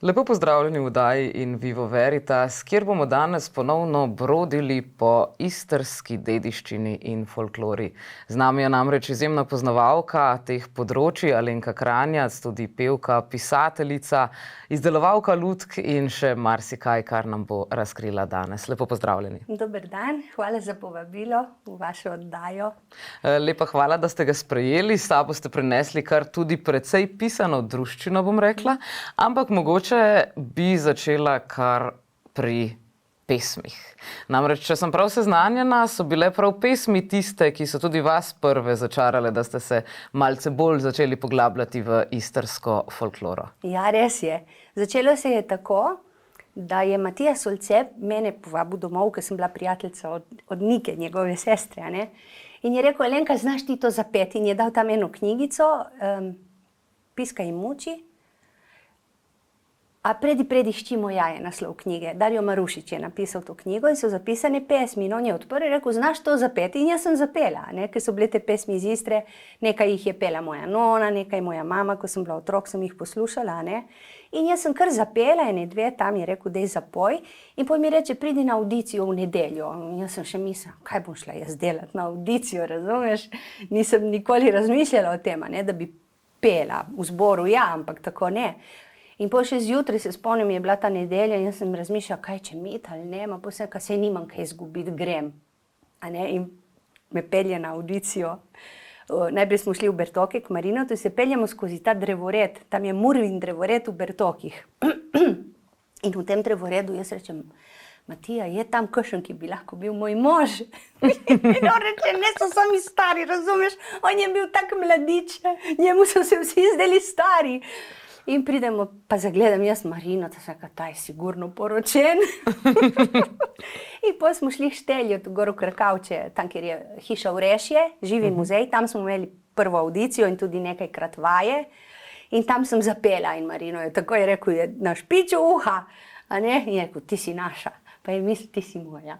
Lepo pozdravljeni v oddaji In Vivo Veritas, kjer bomo danes ponovno brodili po istrski dediščini in folklori. Z nami je namreč izjemna poznavalka teh področij, Alenka Kranjac, tudi pevka, pisateljica, izdelovalka lutk in še marsikaj, kar nam bo razkrila danes. Lepo pozdravljeni. Dober dan, hvala za povabilo v vašo oddajo. Lepa hvala, da ste ga sprejeli. S sabo ste prinesli kar tudi precej pisano druščino, bom rekla, ampak mogoče bi začela kar pri pesmih. Namreč, če sem prav seznanjena, so bile prav pesmi tiste, ki so tudi vas prve začarale, da ste se malce bolj začeli poglabljati v istrsko folkloro. Ja, res je. Začelo se je tako, da je Matija Solce mene povabil domov, ker sem bila prijateljica od Nike, njegove sestre, a ne? In je rekel: Alenka, znaš ti to zapeti? In je dal tam eno knjigico, Piska in muči. A predi šči moja je naslov knjige. Dario Marušič je napisal to knjigo in so zapisane pesmi. In on je odprl in rekel: znaš to zapeti? In jaz sem zapela, ne? Ker so bile te pesmi iz Istre, nekaj jih je pela moja nona, nekaj moja mama, ko sem bila otrok, sem jih poslušala, ne? In jaz sem kar zapela, ene dve, tam je rekel: dej zapoj. In potem mi reče: pridi na audicijo v nedeljo. In jaz sem še mislila, kaj bom šla jaz delati na audicijo, razumeš? Nisem nikoli razmišljala o tem, ne, da bi pela v zboru, ja, ampak tako ne. In potem še zjutraj se spomnim, je bila ta nedelja in jaz sem razmišljala, kaj če mit ali ne, ma potem sem, saj nimam kaj izgubiti, grem. A ne? In me pelje na audicijo. Najprej smo šli v Bertoke k Marinotu in se peljemo skozi ta drevored. Tam je Murvin drevored v Bertokih. In v tem drevoredu jaz rečem: Matija, je tam kakšen, ki bi lahko bil moj mož? In on reče: ne, so sami stari, razumeš? On je bil tak mladič, njemu so se vsi zdeli stari. In pridemo, pa zagledam jaz Marino, da se ta je sigurno poročen. In potem smo šli šteljot gor v Krkavče, tam, kjer je hiša Orešje, živi muzej, tam smo imeli prvo audicijo in tudi nekajkrat vaje. In tam sem zapela in Marino je tako je rekel, je na špiču uha, a ne? In je rekel: ti si naša. Pa je mislil: ti si moja.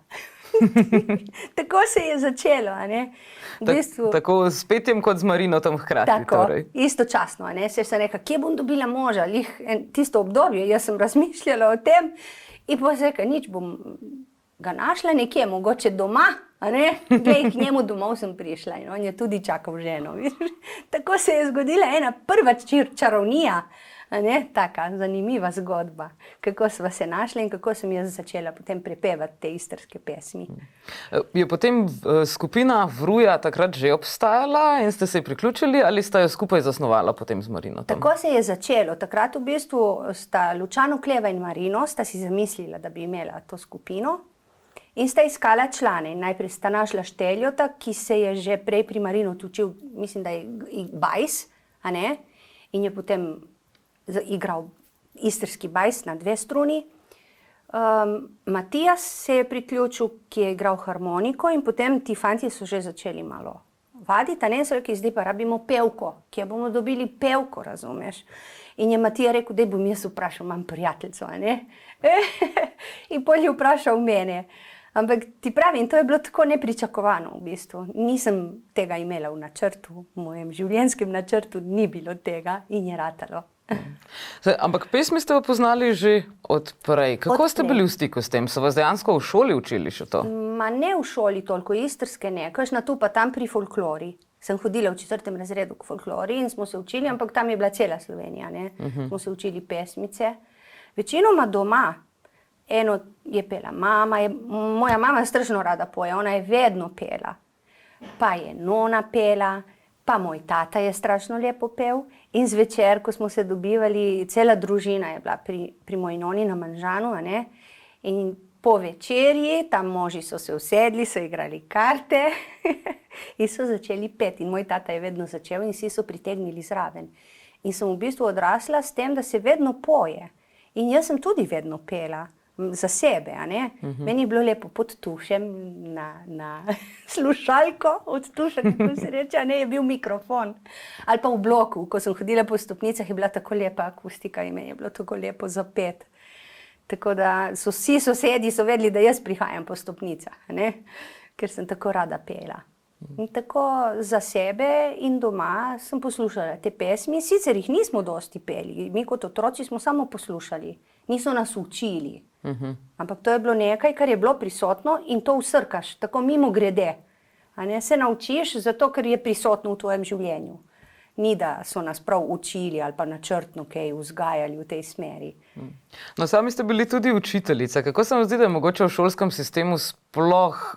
Tako se je začelo, a ne? V bistvu, tako s petjem kot z Marinotom hkrati. tako, torej. istočasno, a ne? Se sem rekla, kje bom dobila moža? Tisto obdobje, jaz sem razmišljala o tem in potem sem rekla, nič, bom ga našla nekje, mogoče doma, a ne? Glej, k njemu domov sem prišla in on je tudi čakal ženo. Tako se je zgodila ena prva čarovnija, a ne? Taka zanimiva zgodba, kako sva se našla in kako sem jaz začela potem prepevati te istrske pesmi. Je potem skupina Vruja takrat že obstajala in ste se ji priključili ali sta jo skupaj zasnovala potem z Marinotom? Tako se je začelo. Takrat v bistvu sta Lučano Kleva in Marino sta si zamislila, da bi imela to skupino in sta iskala člane. In najprej sta našla Šteljota, ki se je že prej pri Marinotu učil, mislim, da je bajs, a ne? In je potem igral istrski bajs na dve struni. Matijas se je priključil, ki je igral harmoniko in potem ti fantje so že začeli malo vaditi, a ne, so rekli: zdaj pa rabimo pevko, kje bomo dobili pevko, razumeš? In je Matija rekel: daj bom jaz vprašal, imam prijateljico, a ne? In potem je vprašal mene. Ampak ti pravim, to je bilo tako nepričakovano v bistvu. Nisem tega imela v načrtu, v mojem življenjskem načrtu ni bilo tega in je ratalo. Ampak pesmi ste pa poznali že od prej. Kako ste bili v stiku s tem? So vas dejansko v šoli učili še to? Ma ne v šoli toliko, istrske ne, kakšna tu pa tam pri folklori. Sem hodila v 4. razredu k folklori in smo se učili, ampak tam je bila cela Slovenija, ne. Smo se učili pesmice. Večinoma doma. Eno je pela mama, moja mama strašno rada poje, ona je vedno pela. Pa je nona pela, pa moj tata je strašno lepo pel. In zvečer, ko smo se dobivali, cela družina je bila pri moji noni na Manžanu, a ne? In po večerji, tam moži so se usedli, so igrali karte in so začeli peti. In moj tata je vedno začel in vsi so pritegnili zraven. In sem v bistvu odrasla s tem, da se vedno poje. In jaz sem tudi vedno pela. Za sebe, a ne? Meni je bilo lepo pod tušem na slušalko, od tuša, kako se reče, a ne, je bil mikrofon. Ali pa v bloku, ko sem hodila po stopnicah, je bila tako lepa akustika in meni je bilo tako lepo zapet. Tako da so vsi sosedi so vedeli, da jaz prihajam po stopnicah, a ne? Ker sem tako rada pela. In tako za sebe in doma sem poslušala te pesmi, sicer jih nismo dosti peli, mi kot otroci smo samo poslušali, niso nas učili. Ampak to je bilo nekaj, kar je bilo prisotno in to vsrkaš, tako mimo grede. A ne, se naučiš zato, ker je prisotno v tvojem življenju. Ni, da so nas prav učili ali pa načrtno kaj vzgajali v tej smeri. No, sami ste bili tudi učiteljica. Kako se vam zdi, da je mogoče v šolskem sistemu sploh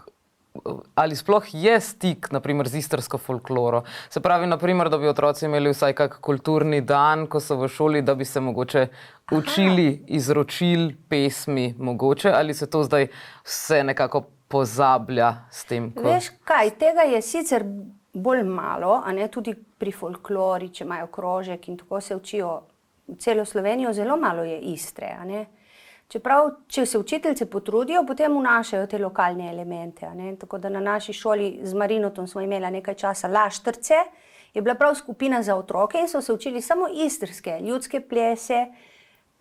je stik, naprimer, z istrsko folkloro? Se pravi, naprimer, da bi otroci imeli vsaj kak kulturni dan, ko so v šoli, da bi se mogoče učili izročil, pesmi, mogoče, ali se to zdaj vse nekako pozablja s tem? Veš kaj, tega je sicer bolj malo, a ne, tudi pri folklori, če imajo krožek in tako se učijo celo Slovenijo, zelo malo je Istre, a ne. Čeprav, če se učiteljice potrudijo, potem vnašajo te lokalne elemente, a ne. Tako da na naši šoli z Marinotom smo imela nekaj časa Laštrce, je bila prav skupina za otroke in so se učili samo istrske, ljudske plese,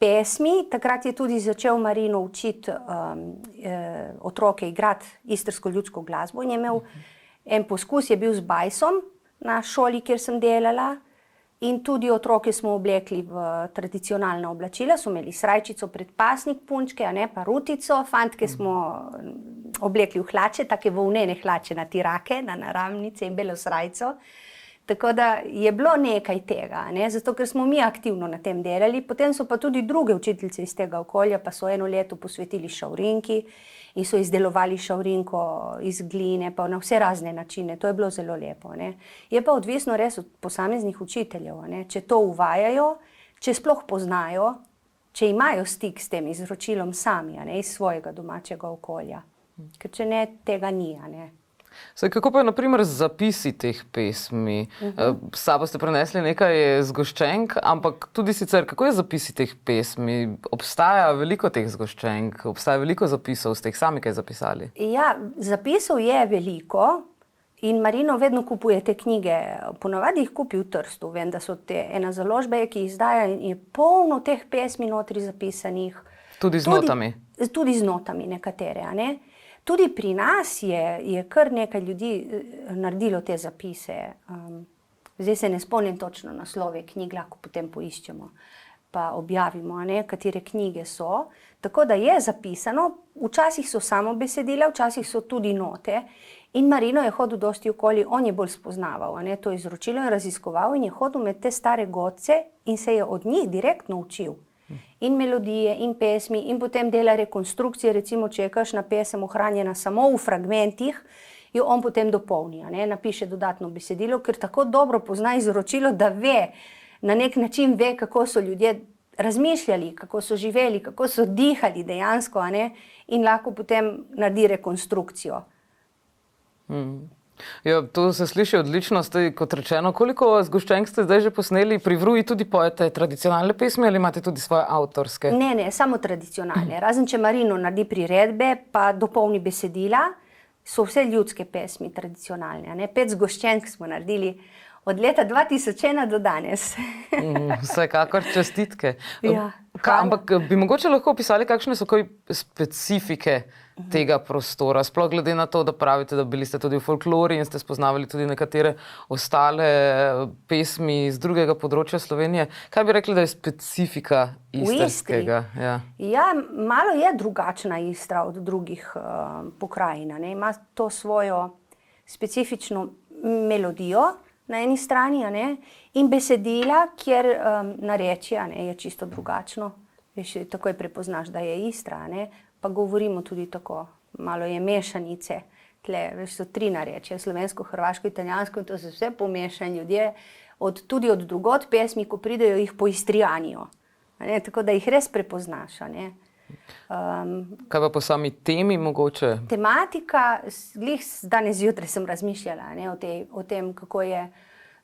pesmi. Takrat je tudi začel Marino učiti otroke igrati istrsko ljudsko glasbo in je imel en poskus, je bil z bajsom na šoli, kjer sem delala. In tudi otroke smo oblekli v tradicionalna oblačila, so imeli srajčico, predpasnik, punčke, a ne, pa rutico, fantke smo oblekli v hlače, take volnene hlače na tirake, na naramnice in belo srajco. Tako da je bilo nekaj tega, ne, zato ker smo mi aktivno na tem delali, potem so pa tudi druge učiteljice iz tega okolja, pa so eno leto posvetili šavrinki in so izdelovali šavrinko iz gline, pa na vse razne načine, to je bilo zelo lepo, ne. Je pa odvisno res od posameznih učiteljev, ne, če to uvajajo, če sploh poznajo, če imajo stik s tem izročilom sami, a ne, iz svojega domačega okolja. Ker če ne, tega ni, a ne. Saj, kako pa je na primer z zapisi teh pesmi? S sabo ste prenesli nekaj zgoščenk, ampak tudi sicer, kako je z zapisi teh pesmi? Obstaja veliko teh zgoščenk, obstaja veliko zapisov, ste jih sami kaj zapisali? Ja, zapisov je veliko in Marino vedno kupuje te knjige, ponavadi jih kupi v Trstu, vem, da so ena založba, ki jih izdaja in je polno teh pesmi notri zapisanih. Tudi z notami? Tudi z notami nekatere, a ne. Tudi pri nas je kar nekaj ljudi naredilo te zapise. Zdaj se ne spomnim točno naslove knjig, lahko potem poiščemo pa objavimo, a ne, katere knjige so. Tako da je zapisano, včasih so samo besedila, včasih so tudi note. In Marino je hodil dosti okoli, on je bolj spoznaval, a ne, to izročilo in raziskoval in je hodil med te stare godce in se je od njih direktno učil. In melodije, in pesmi, in potem dela rekonstrukcije, recimo, če je kakšna pesem ohranjena samo v fragmentih, jo on potem dopolni, a ne, napiše dodatno besedilo, ker tako dobro pozna izročilo, da ve, na nek način ve, kako so ljudje razmišljali, kako so živeli, kako so dihali dejansko, a ne, in lahko potem naredi rekonstrukcijo. Ja, to se sliši odlično, ste, kot rečeno. Koliko zgoščenk ste zdaj že posneli? Pri Vruji tudi pojete tradicionalne pesmi ali imate tudi svoje avtorske? Ne, samo tradicionalne. Razen če Marino naredi priredbe, pa dopolni besedila, so vse ljudske pesmi tradicionalne, a ne. 5 zgoščenk smo naredili od leta 2001 do danes. Vsekakor čestitke. Ja, ampak bi mogoče lahko opisali, kakšne so kaj specifike tega prostora, sploh glede na to, da pravite, da bili ste tudi v folklori in ste spoznavali tudi nekatere ostale pesmi iz drugega področja Slovenije. Kaj bi rekli, da je specifika istrskega? Ja, malo je drugačna Istra od drugih pokrajin, ne. Ima to svojo specifično melodijo na eni strani, a ne, in besedila, kjer narečje, a ne, je čisto drugačno. Veš, takoj prepoznaš, da je Istra, a ne. Pa govorimo tudi tako, malo je mešanice, tle, veš, so 3 narečja, slovensko, hrvaško, italijansko, in to so vse pomešani ljudje, tudi od drugod pesmi, ko pridejo, jih poistrijanijo, a ne, tako da jih res prepoznaš, a ne. Kaj pa po sami temi mogoče? Tematika, glih danes zjutraj sem razmišljala, ne, o tem, kako je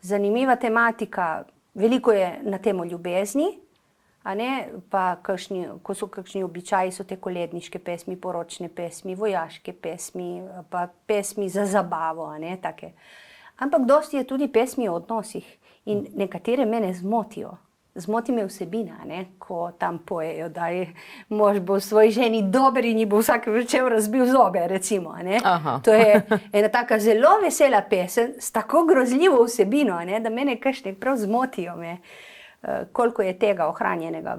zanimiva tematika, veliko je na temo ljubezni, a ne, pa ko so kakšni običaji, so te koledniške pesmi, poročne pesmi, vojaške pesmi, pa pesmi za zabavo, a ne, take. Ampak dosti je tudi pesmi o odnosih in nekatere mene zmotijo. zmoti me vsebina, ne? Ko tam pojejo, da je mož bo svoji ženi dober in ji bo vsak večer razbil zobe, recimo. Ne? To je ena taka zelo vesela pesem s tako grozljivo vsebino, ne? Da mene kakšne prav zmotijo me, koliko je tega ohranjenega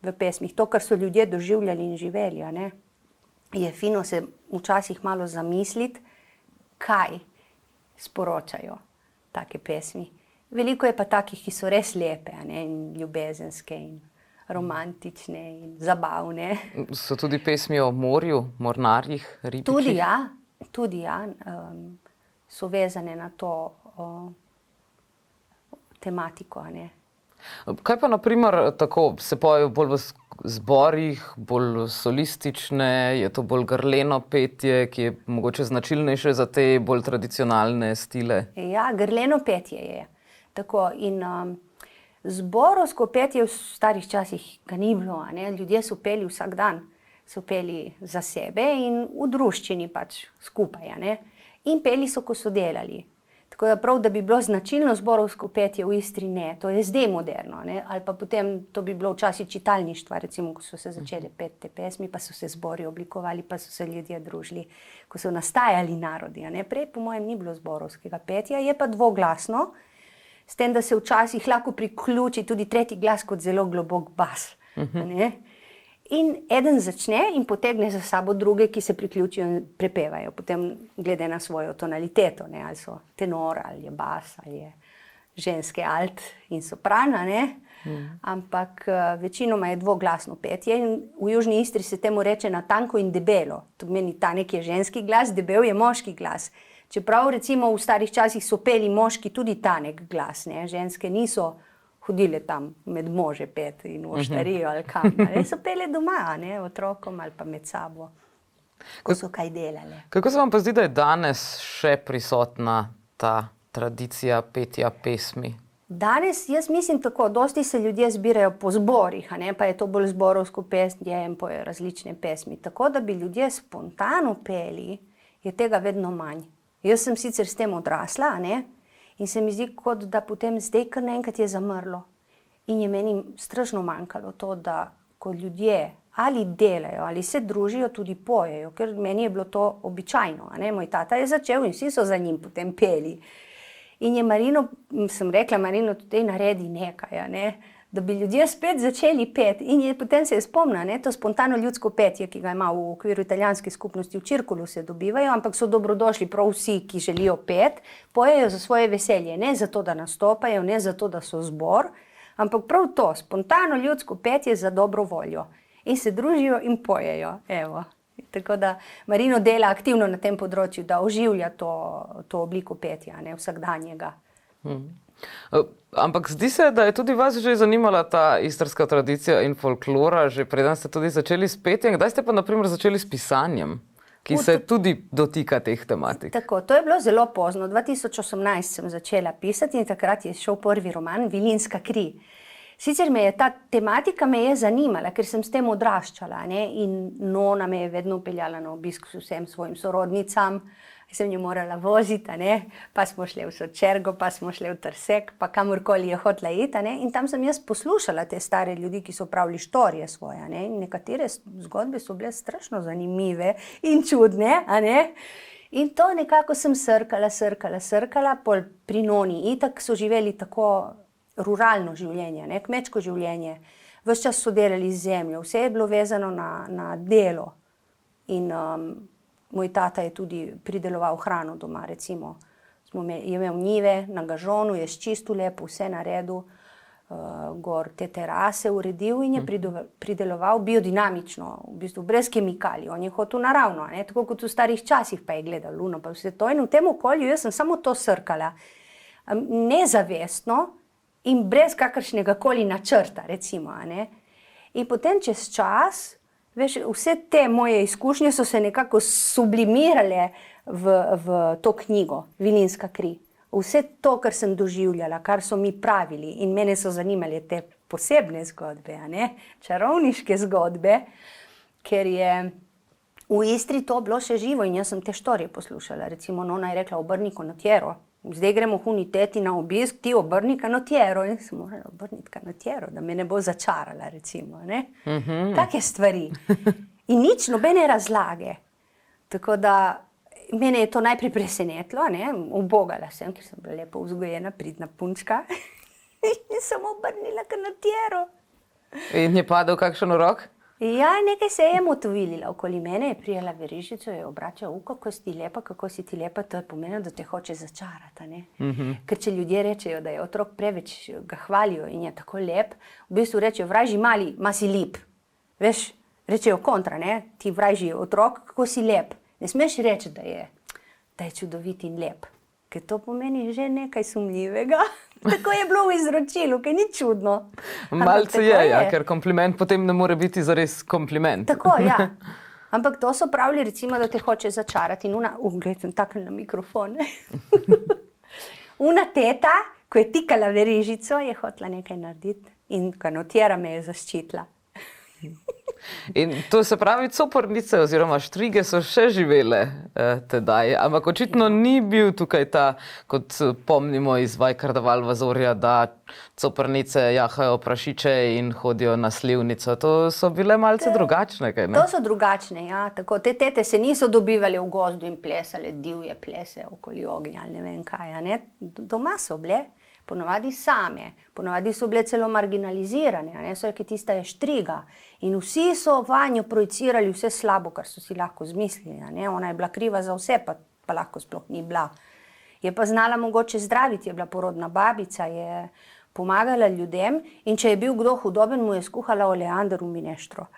v pesmih. To, kar so ljudje doživljali in živeli, ne? Je fino se včasih malo zamisliti, kaj sporočajo take pesmi. Veliko je pa takih, ki so res lepe, ne? In ljubezenske in romantične in zabavne. So tudi pesmi o morju, mornarjih, ribičih? Tudi ja, so vezane na to tematiko, ne. Kaj pa na primer tako, se pojejo bolj v zborih, bolj solistične, je to bolj grleno petje, ki je mogoče značilnejše za te bolj tradicionalne stile? Ja, grleno petje je. Tako in zborovsko petje v starih časih ga ni bilo, ne. Ljudje so peli vsak dan, so peli za sebe in v druščini pač skupaj, ne. In peli so, ko so delali. Tako da prav, da bi bilo značilno zborovsko petje v Istri, ne, to je zdaj moderno, ne, ali pa potem to bi bilo včasih čitalništva, recimo, ko so se začeli peti te pesmi, pa so se zbori oblikovali, pa so se ljudje družili, ko so nastajali narodi, ne. Prej po mojem ni bilo zborovskega petja, je pa dvoglasno, s tem, da se včasih lahko priključi tudi tretji glas kot zelo globok bas, ne. In eden začne in potegne za sabo druge, ki se priključijo in prepevajo, potem glede na svojo tonaliteto, ne, ali so tenor, ali je bas, ali je ženske alt in soprana, ne. Ampak večinoma je dvoglasno petje in v Južni Istri se temu reče na tanko in debelo. To pomeni, tanek je ženski glas, debel je moški glas. Čeprav recimo v starih časih so peli moški tudi tanek glas, ne, ženske niso hodile tam med može pet in v oštarijo ali kam, ali so pele doma, ne, otrokom ali pa med sabo, ko so kaj delale. Kako se vam pa zdi, da je danes še prisotna ta tradicija petja pesmi? Danes, jaz mislim tako, dosti se ljudje zbirajo po zborih, a ne, pa je to bolj zborovsko petje in pojejo različne pesmi. Tako da bi ljudje spontano peli, je tega vedno manj. Jaz sem sicer s tem odrasla, a ne, in se mi zdi, kot da potem zdaj kar naenkrat je zamrlo. In je meni strašno manjkalo to, da ko ljudje ali delajo, ali se družijo, tudi pojejo, ker meni je bilo to običajno, a ne. Moj tata je začel in vsi so za njim potem peli. In je Marino, sem rekla, Marino, tudi naredi nekaj, a ne, da bi ljudje spet začeli peti. In je potem se je spomnila, ne, to spontano ljudsko petje, ki ga ima v okviru italijanske skupnosti v Cirkulu se dobivajo, ampak so dobrodošli prav vsi, ki želijo peti, pojejo za svoje veselje, ne zato, da nastopajo, ne zato, da so zbor, ampak prav to, spontano ljudsko petje za dobro voljo. In se družijo in pojejo, evo. Tako da Marino dela aktivno na tem področju, da oživlja to obliko petja, ne, vsakdanjega. Ampak zdi se, da je tudi vas že zanimala ta istrska tradicija in folklora, že preden ste tudi začeli s petjem. Kdaj ste pa na primer začeli s pisanjem, ki se tudi dotika teh tematik? Tako, to je bilo zelo pozno. 2018 sem začela pisati in takrat je šel prvi roman Vilinska kri. Sicer ta tematika me je zanimala, ker sem s tem odraščala, ne, in nona me je vedno peljala na obisk vsem svojim sorodnicam, sem jo morala voziti, ne, pa smo šli v Sočergo, pa smo šli v Trsek, pa kamorkoli je hotela iti, ne, in tam sem jaz poslušala te stare ljudi, ki so pravili štorije svoje, ne, in nekatere zgodbe so bile strašno zanimive in čudne, a ne. In to nekako sem srkala, pol pri noni, itak so živeli tako ruralno življenje, ne, kmečko življenje. Ves čas so delali z zemljo, vse je bilo vezano na delo. In moj tata je tudi prideloval hrano doma, recimo. Je imel njive na gažonu, je sčistil lepo, vse naredil, gor te terase uredil in je prideloval biodinamično, v bistvu brez kemikalij. On je hotel naravno, ne, tako kot v starih časih pa je gledal luno, pa vse to. In v tem okolju jaz sem samo to srkala. Nezavestno, in brez kakršnega koli načrta, recimo, a ne. In potem čez čas, veš, vse te moje izkušnje so se nekako sublimirale v to knjigo, Vilinska kri. Vse to, kar sem doživljala, kar so mi pravili in mene so zanimale te posebne zgodbe, a ne, čarovniške zgodbe, ker je v Istri to bilo še živo in jaz sem te štorije poslušala. Recimo, nona je rekla Obrni konotjero, zdaj gremo huniteti na obisk, ti obrni kanotjero. In sem morala obrniti kanotjero, da me ne bo začarala, recimo, ne. Take stvari. In nič, nobene razlage. Tako da mene je to najprej presenetilo, ne, ubogala sem, ker sem bila lepo vzgojena, pridna punčka. In sem obrnila kanotjero. In je padel kakšen urok? Ja, nekaj se je motovilila okoli mene, je prijela verižico, je obračala, kako si ti lepa, kako si ti lepa, to je pomenilo, da te hoče začarati, ne. Ker če ljudje rečejo, da je otrok preveč, ga hvalijo in je tako lep, v bistvu rečejo, vražji mali, ma si lep. Veš, rečejo kontra, ne, ti vražji otrok, kako si lep. Ne smeš reči, da je čudovit in lep, ker to pomeni že nekaj sumljivega. Tako je bilo v izročilu, kaj ni čudno. Malce je, ja, ker kompliment potem ne more biti zares kompliment. Tako, ja. Ampak to so pravili, recimo, da te hoče začarati. In gled, sem takle na mikrofon. Una teta, ko je tikala verižico, je hotela nekaj narediti in kanotjera me je zaščitila. In to se pravi, coprnice oziroma štrige so še živele tedaj, ampak očitno ni bil tukaj ta, kot pomnimo iz Vajkarda Valvazorja, da coprnice jahajo prašiče in hodijo na slivnico. To so bile malce drugačne, kaj ne? To so drugačne, ja. Tako, te tete se niso dobivali v gozdu in plesale divje plese okoli ognja, ali ne vem kaj, a ne. Doma so bile. Ponovadi same, ponovadi so bile celo marginalizirane, a ne, so rekli, tista je štriga. In vsi so vanjo projicirali vse slabo, kar so si lahko zmislili, a ne, ona je bila kriva za vse, pa lahko sploh ni bila. Je pa znala mogoče zdraviti, je bila porodna babica, je pomagala ljudem in če je bil kdo hudoben, mu je skuhala oleander v mineštro.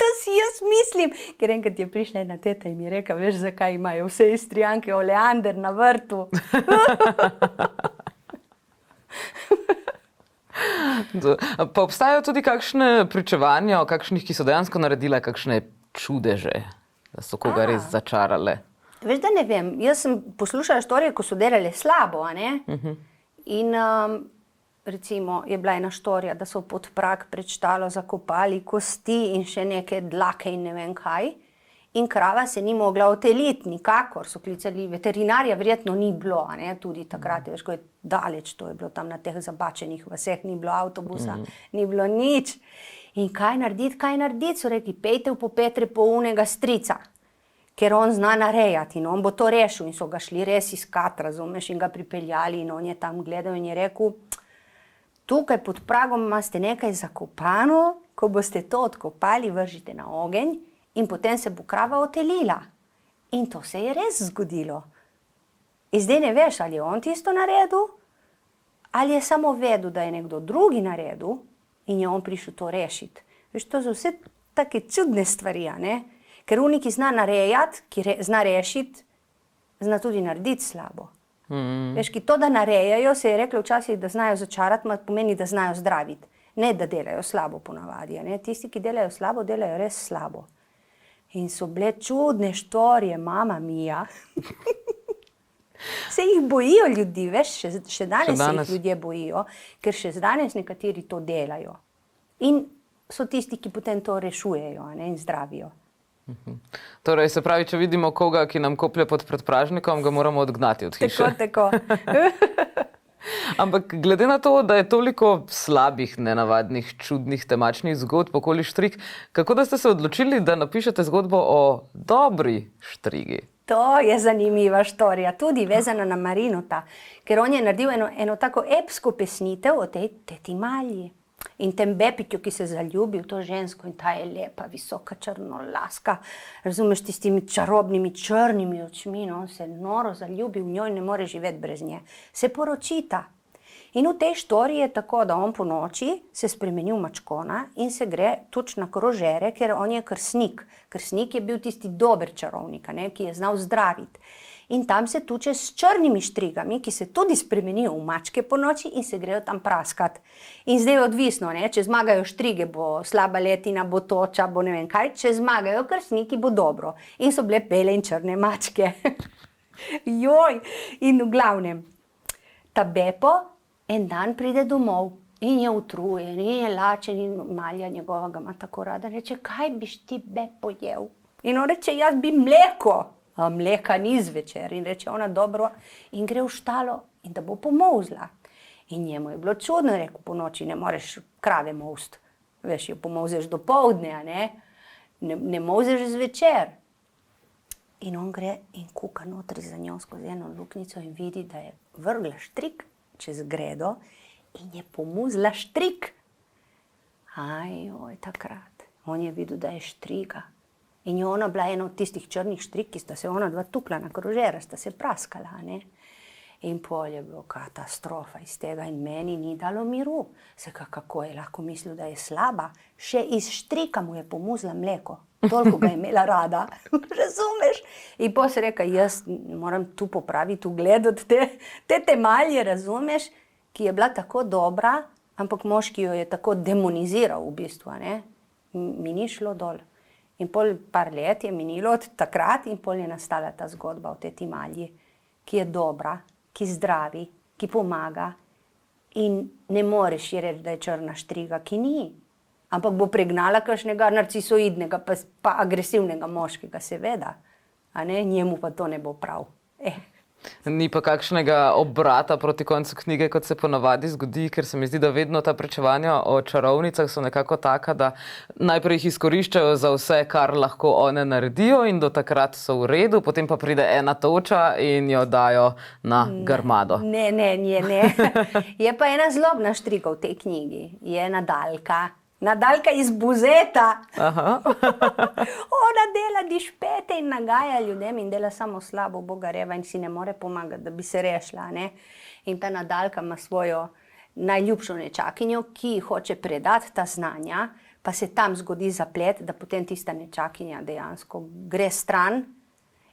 To si jaz mislim, ker enkrat je prišla ena teta in mi je rekla, veš, zakaj imajo vse Istrijanke oleander na vrtu? Pa obstajajo tudi kakšne pričevanja o kakšnih, ki so dejansko naredile kakšne čudeže, da so koga res začarale? Veš, da ne vem. Jaz sem poslušala štorije, ko so delale slabo, a ne? In recimo je bila ena štorija, da so pod prag pred štalo zakopali kosti in še neke dlake in ne vem kaj. In krava se ni mogla oteliti nikakor, so klicali veterinarja, verjetno ni bilo, a ne, tudi takrat, veš, ko je daleč, to je bilo tam na teh zabačenih vaseh, ni bilo avtobusa, ni bilo nič. In kaj narediti, so rekli, pejte v popetre po unega strica, ker on zna narejati in on bo to rešil. In so ga šli res iskat, razumeš, in ga pripeljali in on je tam gledal in je rekel, tukaj pod pragom imate nekaj zakopano, ko boste to odkopali, vržite na ogenj, in potem se bo krava otelila. In to se je res zgodilo. In zdaj ne veš, ali je on tisto naredil, ali je samo vedel, da je nekdo drugi naredil in je on prišel to rešiti. Veš, to so vse take čudne stvari, a ne? Ker oni, ki zna narejati, ki zna rešiti, zna tudi narediti slabo. Veš, ki to, da narejajo, se je reklo včasih, da znajo začarati, pomeni, da znajo zdraviti. Ne, da delajo slabo ponavadi, a ne? Tisti, ki delajo slabo, delajo res slabo. In so bile čudne štorije, mama mija. Se jih bojijo ljudi, veš, še danes se jih ljudje bojijo, ker še danes nekateri to delajo. In so tisti, ki potem to rešujejo, a ne, in zdravijo. Torej, se pravi, če vidimo koga, ki nam koplje pod predpražnikom, ga moramo odgnati od hiše. Tako. Ampak glede na to, da je toliko slabih, nenavadnih, čudnih temačnih zgodb okoli štrig, kako da ste se odločili, da napišete zgodbo o dobri štrigi? To je zanimiva štorija, tudi vezana na Marinota, ker on je naredil eno tako epsko pesnitev o tej teti Malji in tem Bepitju, ki se zaljubi v to žensko in ta je lepa, visoka, črnolaska, razumeš, tistimi čarobnimi črnimi očmi, on se noro zaljubi v njo in ne more živeti brez nje. Se poročita. In v tej štoriji je tako, da on po noči se spremeni v mačkona in se gre tuč na krožere, ker on je krsnik. Krsnik je bil tisti dober čarovnik, ne, ki je znal zdraviti. In tam se tuče s črnimi štrigami, ki se tudi spremenijo v mačke po noči in se grejo tam praskat. In zdaj je odvisno, ne, če zmagajo štrige, bo slaba letina, bo toča, bo ne vem kaj, če zmagajo krsniki, bo dobro. In so bile bele in črne mačke. Joj, in v glavnem, ta Bepo en dan pride domov in je utrujen, in je lačen in Malja njegova ga ima tako rada, reče, kaj biš ti, Bepo, jel? In on reče, jaz bi mleko. mleka ni zvečer. In reče ona, dobro, in gre v štalo in da bo pomolzla. In njemu je bilo čudno, rekel, po noči ne moreš krave molzt. Veš, jo pomolzeš do poldne, a ne? Ne molzeš zvečer. In on gre in kuka notri za njo skozi eno luknjico in vidi, da je vrgla štrik čez gredo in je pomuzla štrik. Ajoj, takrat. On je videl, da je štriga. In je ona bila ena od tistih črnih štrik, ki sta se ona dva tukla na krožera, sta se praskala, ne? In pol je bilo katastrofa iz tega in meni ni dalo miru. Seka, kako je lahko mislil, da je slaba? Še iz štrika mu je pomuzla mleko. Toliko ga je imela rada. Razumeš? In pol se reka, jaz moram tu popraviti ugled od te temalje, razumeš? Ki je bila tako dobra, ampak moški jo je tako demoniziral v bistvu, ne? Mi ni šlo dol. In pol par let je minilo od takrat in pol je nastala ta zgodba o tej temalji, ki je dobra, ki zdravi, ki pomaga in ne moreš ji reči, da je črna štriga, ki ni. Ampak bo pregnala kakšnega narcisoidnega pa agresivnega moškega, seveda. A ne, njemu pa to ne bo prav. Ni pa kakšnega obrata proti koncu knjige, kot se ponavadi zgodi, ker se mi zdi, da vedno ta pričevanja o čarovnicah so nekako taka, da najprej jih izkoriščajo za vse, kar lahko one naredijo in do takrat so v redu, potem pa pride ena toča in jo dajo na grmado. Ne. Je pa ena zlobna štrika v tej knjigi. Je Nadalka. Nadalka iz Buzeta. Aha. Ona dela dišpete in nagaja ljudem in dela samo slabo, boga reva in si ne more pomagati, da bi se rešila, ne. In ta Nadalka ima svojo najljubšo nečakinjo, ki hoče predati ta znanja, pa se tam zgodi zaplet, da potem tista nečakinja dejansko gre stran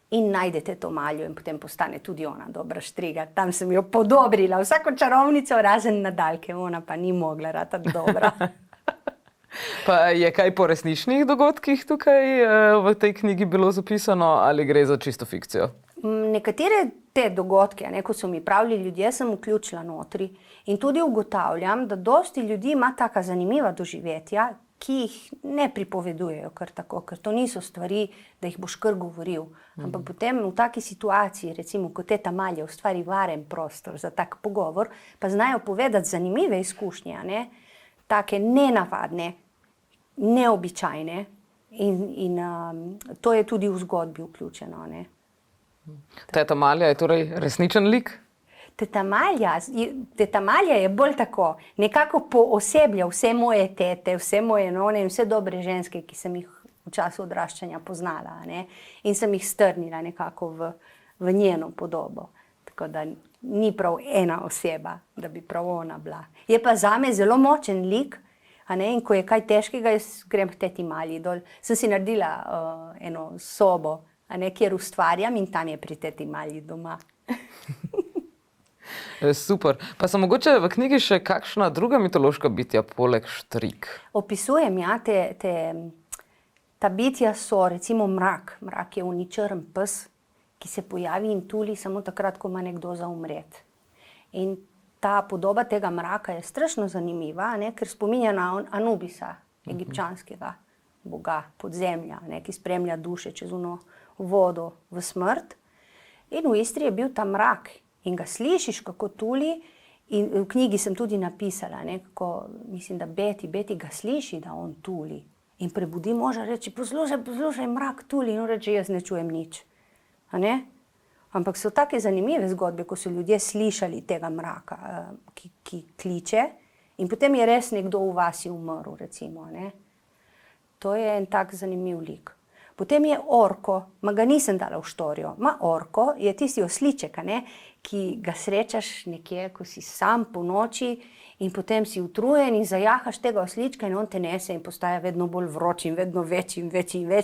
in najdete to maljo in potem postane tudi ona dobra štriga. Tam sem jo podobrila, vsako čarovnico razen Nadalke, ona pa ni mogla ratati dobra. Pa je kaj po resničnih dogodkih tukaj v tej knjigi bilo zapisano ali gre za čisto fikcijo? Nekatere te dogodke, ko so mi pravili ljudje, sem vključila notri in tudi ugotavljam, da dosti ljudi ima taka zanimiva doživetja, ki jih ne pripovedujejo kar tako, ker to niso stvari, da jih boš kar govoril. Ampak potem v taki situaciji, recimo, ko te tamalje ustvari varen prostor za tak pogovor, pa znajo povedati zanimive izkušnje, ne? Take nenavadne, neobičajne in to je tudi v zgodbi vključeno, ne. Teta Malja je torej resničen lik? Teta Malja je bolj tako, nekako pooseblja vse moje tete, vse moje none in vse dobre ženske, ki sem jih v času odraščanja poznala, ne. In sem jih strnila nekako v njeno podobo. Tako da ni prav ena oseba, da bi prav ona bila. Je pa zame zelo močen lik, a ne, in ko je kaj težkega, jaz grem k teti Malji dol. Sem si naredila eno sobo, a ne, kjer ustvarjam in tam je pri teti Malji doma. Super. Pa so mogoče v knjigi še kakšna druga mitološka bitja poleg štrik? Opisujem, ja, ta bitja so recimo mrak. Mrak je uničrn pes, ki se pojavi in tuli samo takrat, ko ima nekdo za umret. In ta podoba tega mraka je strašno zanimiva, ne, ker spominja na Anubisa, egipčanskega boga podzemlja, ne, ki spremlja duše čez ono vodo v smrt. In v Istri je bil ta mrak in ga slišiš, kako tuli. In v knjigi sem tudi napisala, ne, kako, mislim, da Beti ga sliši, da on tuli. In prebudi moža, reči, poslušaj, mrak tuli. In on reče, jaz ne čujem nič. A ne? Ampak so take zanimive zgodbe, ko so ljudje slišali tega mraka, ki kliče in potem je res nekdo v vasi umrl, recimo, ne. To je en tak zanimiv lik. Potem je orko, ga nisem dala v štorijo. Orko je tisti osliček, a ne, ki ga srečaš nekje, ko si sam po noči in potem si utrujen in zajahaš tega oslička in on te nese in postaja vedno bolj vroč in vedno večji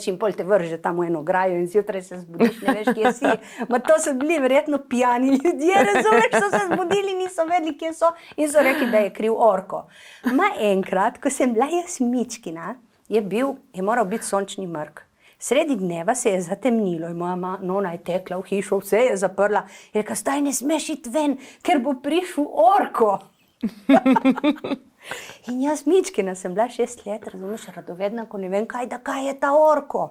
in pol te vrže tam v eno grajo in zjutraj se zbudiš, ne veš, kje si. To so bili verjetno pijani ljudje, razumeš, so se zbudili, niso vedeli, kje so in so rekli, da je kriv orko. Enkrat, ko sem bila jaz mičkina, je moral biti sončni mrk. Sredi dneva se je zatemnilo in moja nona je tekla v hišo, vse je zaprla. Je rekla, zdaj ne smeš iti ven, ker bo prišel orko. In jaz mičkina sem bila 6 let, razumeš, radovedna, ko ne vem kaj je ta orko.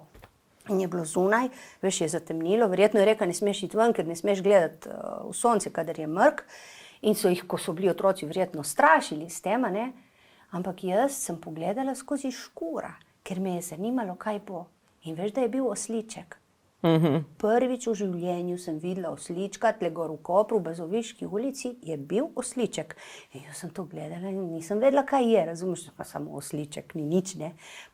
In je bilo zunaj, veš, je zatemnilo, verjetno je rekel, ne smeš iti ven, ker ne smeš gledati v sonce, kadar je mrk. In so jih, ko so bili otroci, verjetno strašili s tem, ne? Ampak jaz sem pogledala skozi škura, ker me je zanimalo, kaj bo. In veš, da je bil osliček. Prvič v življenju sem videla oslička, tle gor v Kopru, v Bazoviški ulici, je bil osliček. In jaz sem to gledala in nisem vedela, kaj je, razumeš, pa samo osliček, ni nič, ne.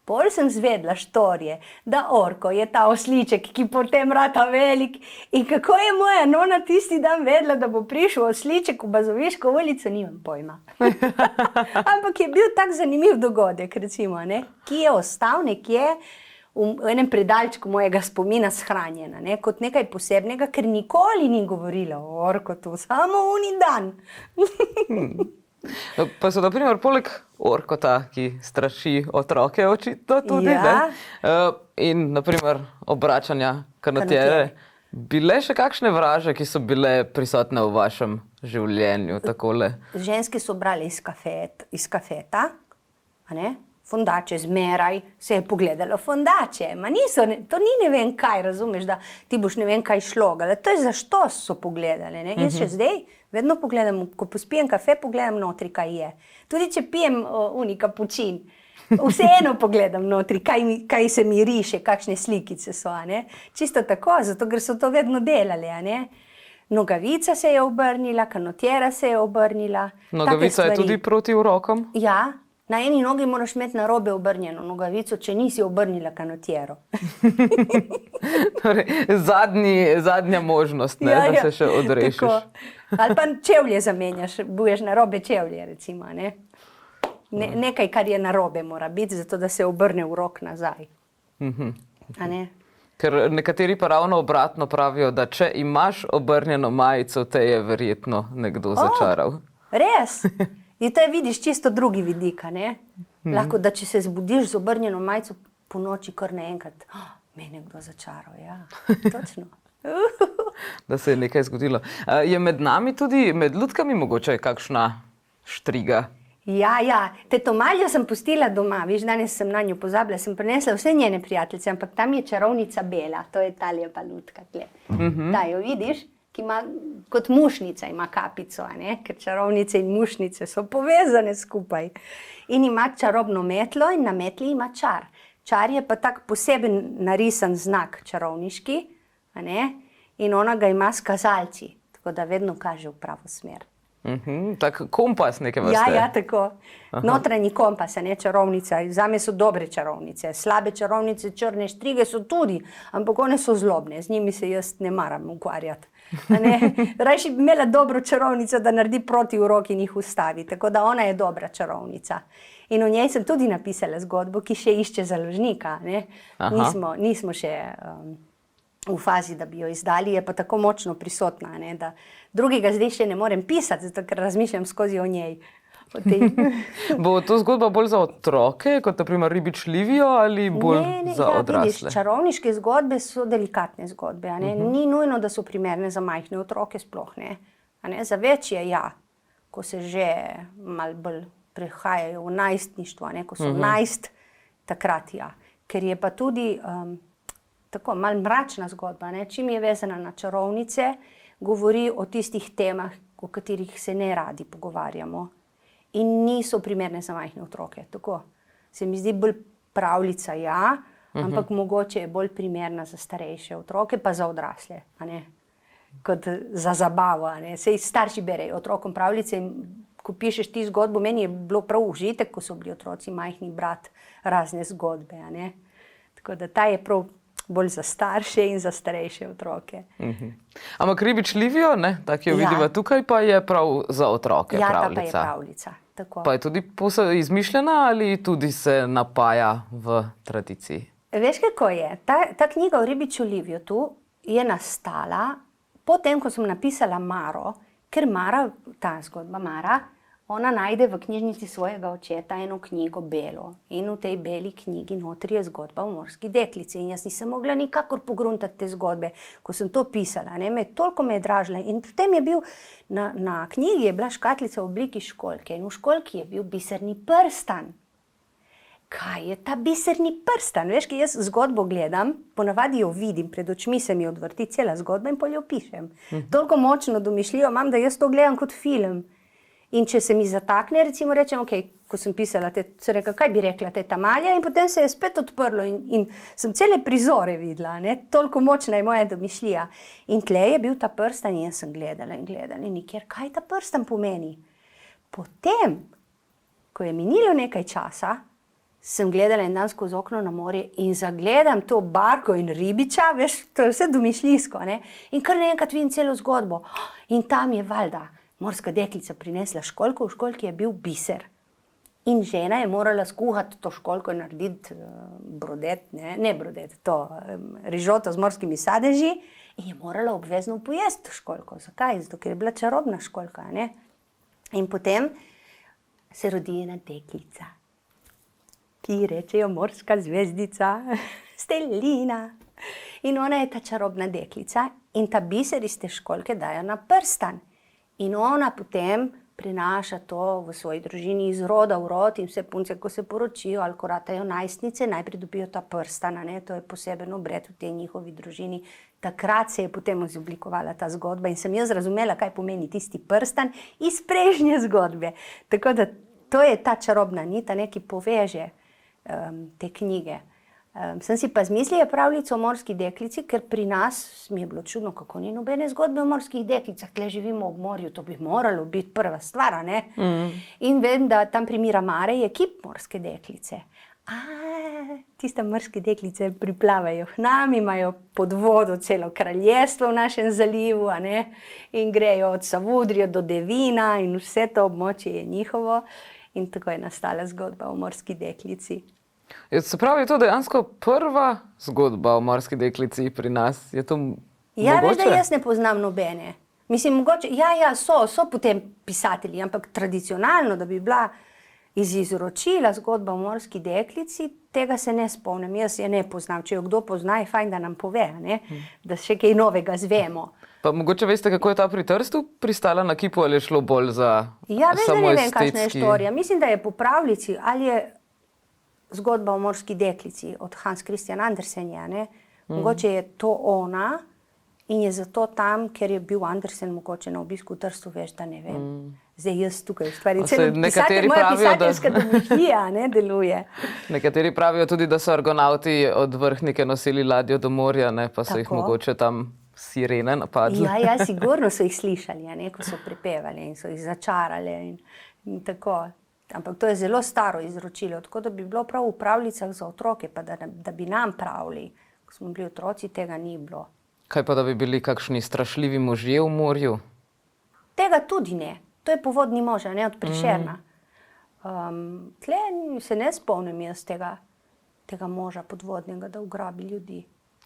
Pol sem zvedla štorje, da Orko je ta osliček, ki potem rata velik. In kako je moja nona tisti dan vedela, da bo prišel osliček v Bazoviško ulico, nimam pojma. Ampak je bil tak zanimiv dogodek, recimo, ne, ki je ostal nekje v enem predalčku mojega spomina shranjena, ne, kot nekaj posebnega, ker nikoli ni govorila o Orkotu, samo uni dan. Pa so, na primer, poleg Orkota, ki straši otroke, očitno tudi, Ja. In, na primer, obračanja kanotiere, bile še kakšne vraže, ki so bile prisotne v vašem življenju, takole? Ženske so brale iz kafeta, a ne? Fondače, zmeraj se je pogledalo fondače. Ma niso, to ni ne vem kaj, razumeš, da ti boš ne vem kaj šlogala. To je za štos so pogledali, ne. Jaz še zdaj vedno pogledam, ko pospijem kafe, pogledam notri, kaj je. Tudi če pijem kapučin, vseeno pogledam notri, kaj se mi riše, kakšne slikice so, a ne. Čisto tako, zato ker so to vedno delali, a ne. Nogavica se je obrnila, kanotiera se je obrnila. Nogavica je tudi proti urokom? Ja. Na eni nogi moraš imeti narobe obrnjeno nogavico, če nisi obrnila kanotiero. Torej, zadnja možnost, ne, da se še odrešiš. Tako. Ali pa čevlje zamenjaš, buješ narobe čevlje, recimo, ne. Nekaj, kar je narobe, mora biti, zato da se obrne urok nazaj. A ne? Ker nekateri pa ravno obratno pravijo, da če imaš obrnjeno majico, te je verjetno nekdo začaral. Res? In to je, vidiš, čisto drugi vidik, a ne? Lahko, da če se zbudiš z obrnjeno majico po noči kar naenkrat, me je nekdo začaral, ja, točno. Da se je nekaj zgodilo. Je med nami tudi, med ljudkami mogoče kakšna štriga? Ja, teto Maljo sem pustila doma, viš, danes sem na njo pozabila, sem prinesla vse njene prijateljice, ampak tam je čarovnica Bela, to je ta lepa ljudka tle. Da, jo vidiš? Ki ima, kot mušnica ima kapico, a ne? Ker čarovnice in mušnice so povezane skupaj. In ima čarobno metlo in na metli ima čar. Čar je pa tak poseben narisan znak čarovniški, a ne? In ona ga ima s kazalci, tako da vedno kaže v pravo smer. Tak kompas neke vrste. Ja, tako. Notranji kompas, a ne čarovnica. Zame so dobre čarovnice. Slabe čarovnice, črne štrige so tudi, ampak one so zlobne, z njimi se jaz ne maram ukvarjati. Rajši bi imela dobro čarovnico, da naredi proti urok in jih ustavi, tako da ona je dobra čarovnica. In v njej sem tudi napisala zgodbo, ki še išče založnika, ne. Nismo še v fazi, da bi jo izdali, je pa tako močno prisotna, ne, da drugega zdaj še ne morem pisati, zato ker razmišljam skozi o njej. Bo to zgodba bolj za otroke, kot na primer Ribič Livijo, ali bolj za odrasle? Vidiš, čarovniške zgodbe so delikatne zgodbe, a ne? Ni nujno, da so primerne za majhne otroke sploh, ne? A ne? Za večje, ja, ko se že malo bolj prehajajo v najstništvo, a ne? Ko so najst, takrat ja. Ker je pa tudi tako malo mračna zgodba, ne? Čim je vezana na čarovnice, govori o tistih temah, o katerih se ne radi pogovarjamo. In niso primerne za majhne otroke, tako. Se mi zdi bolj pravljica, ja, ampak mogoče je bolj primerna za starejše otroke, pa za odrasle, a ne, kot za zabavo, a ne. Sej starši berejo otrokom pravljice in ko pišeš ti zgodbo, meni je bilo prav užitek, ko so bili otroci majhni brati razne zgodbe, a ne. Tako da ta je prav bolj za starše in za starejše otroke. Ampak Ribič Livijo, ne, tak jo vidiva tukaj, pa je prav za otroke pravljica. Ja, ta pa je pravljica. Tako. Pa je tudi izmišljena ali tudi se napaja v tradiciji? Veš, kako je? Ta knjiga o Ribiču Liviju tu je nastala potem, ko sem napisala Maro, ker Mara, ta zgodba Mara, ona najde v knjižnici svojega očeta eno knjigo Belo. In v tej beli knjigi notri je zgodba o morski deklici. In jaz nisem mogla nikakor pogruntati te zgodbe, ko sem to pisala. Toliko me je dražila. In potem je bil, na knjigi je bila škatlica v obliki školjke. In v školjki je bil biserni prstan. kaj je ta biserni prstan. Veš, ki jaz zgodbo gledam, ponavadi jo vidim, pred očmi se mi odvrti cela zgodba in pol jo pišem. Toliko močno domišljijo imam, da jaz to gledam kot film. In če se mi zatakne, recimo rečem, ok, ko sem pisala, sem rekla, kaj bi rekla teta Malja, in potem se je spet odprlo in sem cele prizore videla, ne? Toliko močna je moja domišljija. In tle je bil ta prstan in jaz sem gledala in nikjer, kaj ta prstan pomeni. Potem, ko je minilo nekaj časa, sem gledala en dan skozi okno na morje in zagledam to barko in ribiča, veš, to je vse domišljijsko, ne? In kar naenkrat vidim celo zgodbo. In tam je valjda morska deklica prinesla školjko, v školjki je bil biser. In žena je morala skuhati to školjko in narediti brodet, ne brodet, to rižoto z morskimi sadeži in je morala obvezno pojesti školjko. Zakaj? Zato, ker je bila čarobna školjka, ne? In potem se rodi ena deklica, ki ji rečejo morska zvezdica, Stelina. In ona je ta čarobna deklica in ta biser iz te školjke dajo na prstan. In ona potem prenaša to v svoji družini iz roda v rod in vse punce, ko se poročijo ali ko ratajo najstnice, najprej dobijo ta prstan, ne? To je poseben obred v tej njihovi družini. Takrat se je potem izoblikovala ta zgodba in sem jaz razumela, kaj pomeni tisti prstan iz prejšnje zgodbe. Tako da to je ta čarobna nit, ki poveže te knjige. Sem si pa zmislila pravljico o morski deklici, ker pri nas mi je bilo čudno, kako ni nobene zgodbe o morskih deklicah, tle živimo ob morju, to bi moralo biti prva stvar, ne? In vem, da tam pri Miramare je kip morske deklice. Tiste morske deklice priplavajo k nam, imajo pod vodo celo kraljestvo v našem zalivu, a ne? In grejo od Savudrije do Devina in vse to območje je njihovo. In tako je nastala zgodba o morski deklici. Se pravi, je to dejansko prva zgodba o morski deklici pri nas? Je to mogoče? Ja, veš, da jaz ne poznam nobene. Mislim, mogoče, so potem pisatelji, ampak tradicionalno, da bi bila iz izročila zgodba o morski deklici, tega se ne spomnim, jaz je ne poznam. Če jo kdo pozna, je fajn, da nam pove, ne? Da še kaj novega zvemo. Pa mogoče veste, kako je ta pri Trstu pristala na kipu, ali je šlo bolj za Ja, veš, da samo ne vem, kakšna je estetski? štorija. Mislim, da je po pravljici, ali je zgodba o morski deklici od Hans Christian Andersenja, ne? Mogoče je to ona in je zato tam, ker je bil Andersen mogoče na obisku v Trstu, veš, da ne vem. Zdaj jaz tukaj ustvarim. Moja pisateljska domišljija, ne, deluje. Nekateri pravijo tudi, da so argonavti od Vrhnike nosili ladjo do morja, ne, pa so jih Tako. mogoče tam sirene napadle. Ja, sigurno so jih slišali, ne, ko so prepevali in so jih začarali in tako. Ampak to je zelo staro izročilo, tako da bi bilo prav v pravljicah za otroke, pa da bi nam pravili. Ko smo bili otroci, tega ni bilo. Kaj pa, da bi bili kakšni strašljivi možje v morju? Tega tudi ne. To je Povodni mož, ne, od Prešerna. Tle se ne spomnim jaz tega moža podvodnega, da ugrabi ljudi.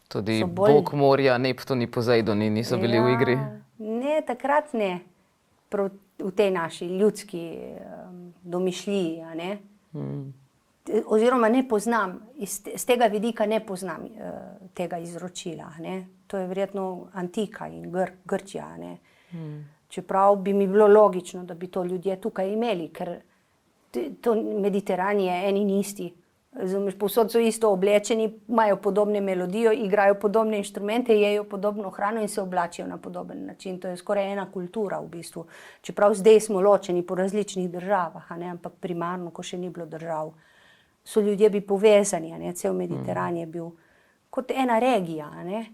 Tudi So bolj- bog morja, Neptuni, Pozejdoni niso bili v igri. Ne, takrat ne. V tej naši ljudski domišljiji, a ne. Oziroma ne poznam, z tega vidika ne poznam tega izročila, ne. To je verjetno antika in Grčija, ne. Čeprav bi mi bilo logično, da bi to ljudje tukaj imeli, ker to Mediteran je en in isti. Razumeš, povsod so isto oblečeni, imajo podobne melodijo, igrajo podobne inštrumente, jejo podobno hrano in se oblačijo na podoben način. To je skoraj ena kultura v bistvu. Čeprav zdaj smo ločeni po različnih državah, a ne, ampak primarno, ko še ni bilo držav, so ljudje bi povezani, a ne, cel Mediteran je bil kot ena regija, a ne,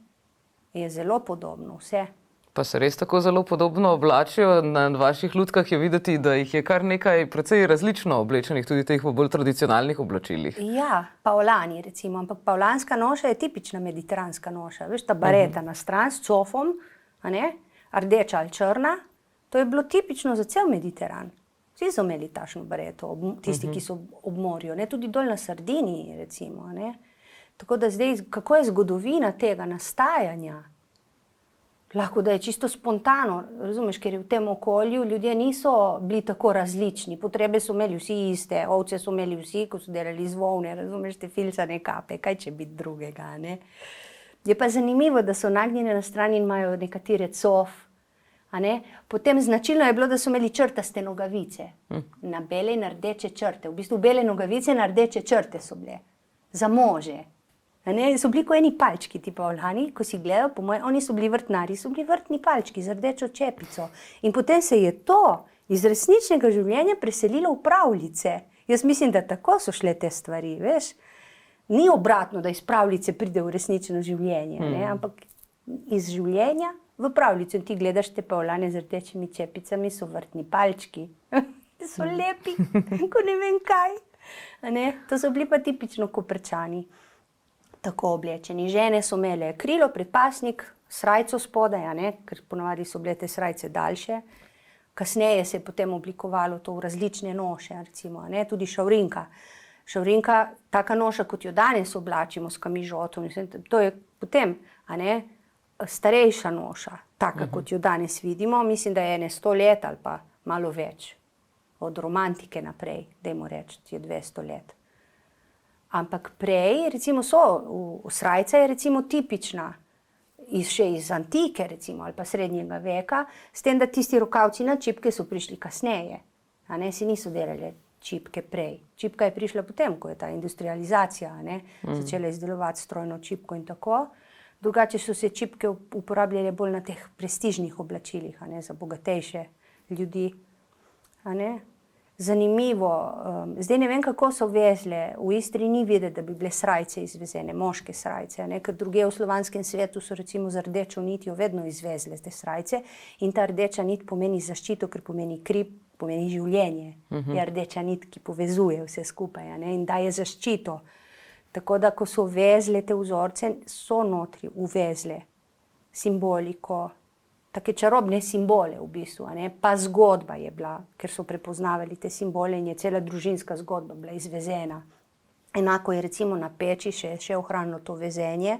je zelo podobno vse. Pa se res tako zelo podobno oblačijo? Na vaših lutkah je videti, da jih je kar nekaj precej različno oblečenih, tudi teh v bolj tradicionalnih oblačilih. Ja, paolani recimo, ampak paolanska noša je tipična mediteranska noša. Veš, ta bareta na stran s cofom, a ne, rdeča ali črna, to je bilo tipično za cel Mediteran. Vsi so imeli takšno bareto, tisti, ki so ob morju, ne, tudi dol na Sardiniji recimo, a ne. Tako da zdaj, kako je zgodovina tega nastajanja? Lahko da je čisto spontano, razumeš, ker v tem okolju ljudje niso bili tako različni. Potrebe so imeli vsi iste, ovce so imeli vsi, ko so delali iz volne, razumeš, te filcane kape, kaj če biti drugega, ne. Je pa zanimivo, da so nagnjene na strani in imajo nekatere cof, A ne? Potem značilno je bilo, da so imeli črtaste nogavice. Na bele in rdeče črte. V bistvu bele nogavice na rdeče črte so bile. Za može. A ne? So bili kot eni palčki, ti Pavlani, ko si gledal, po mojem, oni so bili vrtnari, so bili vrtni palčki z rdečo čepico. In potem se je to iz resničnega življenja preselilo v pravljice. Jaz mislim, da tako so šle te stvari, veš. Ni obratno, da iz pravljice pride v resnično življenje, ne? Ampak iz življenja v pravljico. In ti gledaš te Pavlane z rdečimi čepicami, so vrtni palčki. So lepi, ko ne vem kaj. A ne? To so bili pa tipično Koprčani. Tako oblečeni. Žene so imele krilo, predpasnik, srajco spodaj, a ne? Ker ponavadi so bile te srajce daljše. Kasneje se je potem oblikovalo to v različne noše, recimo, a ne? Tudi šavrinka. Šavrinka, taka noša, kot jo danes oblačimo s kamižotom, to je potem, a ne, starejša noša, taka, kot jo danes vidimo. Mislim, da je 100 let ali pa malo več. Od romantike naprej, dajmo reči, je 200 let. Ampak prej, recimo srajca je recimo tipična, še iz antike recimo, ali pa srednjega veka, s tem, da tisti rokavci na čipke so prišli kasneje. A ne, si niso delali čipke prej. Čipka je prišla potem, ko je ta industrializacija, ne, začela izdelovati strojno čipko in tako. Drugače so se čipke uporabljale bolj na teh prestižnih oblačilih, a ne, za bogatejše ljudi. A ne. Zanimivo. Zdaj ne vem, kako so vezle. V Istri ni videti, da bi bile srajce izvezene, moške srajce, a ne, ker druge v slovanskem svetu so recimo z rdečo nitjo vedno izvezle te srajce in ta rdeča nit pomeni zaščito, ker pomeni kri, pomeni življenje. Je rdeča nit, ki povezuje vse skupaj, a ne, in daje zaščito. Tako da, ko so vezle te vzorce, so notri uvezle simboliko, take čarobne simbole v bistvu, a ne, pa zgodba je bila, ker so prepoznavali te simbole in je cela družinska zgodba bila izvezena. Enako je recimo na peči še ohranilo to vezenje.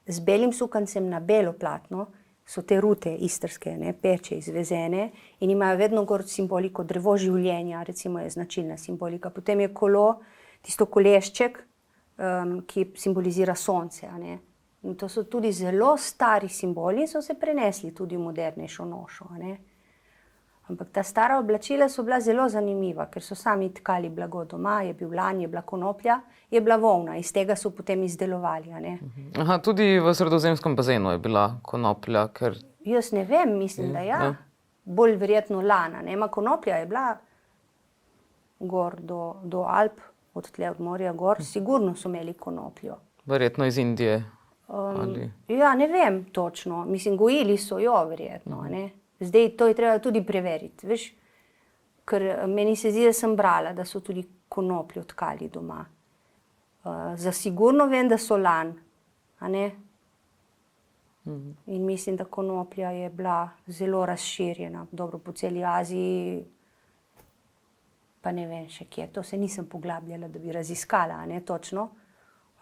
Z belim sukancem na belo platno so te rute istrske, ne, peče izvezene in imajo vedno gor simboliko drevo življenja, recimo je značilna simbolika. Potem je kolo, tisto kolešček, ki simbolizira sonce, a ne. In to so tudi zelo stari simboli in so se prenesli tudi v modernejšo nošo, a ne. Ampak ta stara oblačila so bila zelo zanimiva, ker so sami tkali blago doma, je bil lan, je bila konoplja, je bila volna, iz tega so potem izdelovali, a ne. Aha, tudi v Sredozemskem bazenu je bila konoplja, ker... Jaz ne vem, mislim, da ja. Bolj verjetno lan, a ne. Ma konoplja je bila gor do Alp, od tle od morja gor, sigurno so imeli konopljo. Verjetno iz Indije. Ja, ne vem točno. Mislim, gojili so jo verjetno, a ne. Zdaj to je treba tudi preveriti, veš. Ker meni se zdi, da sem brala, da so tudi konopljo tkali doma. Za sigurno vem, da so lan, a ne. In mislim, da konoplja je bila zelo razširjena. Dobro, po celi Aziji, pa ne vem še kje. To se nisem poglabljala, da bi raziskala, a ne točno.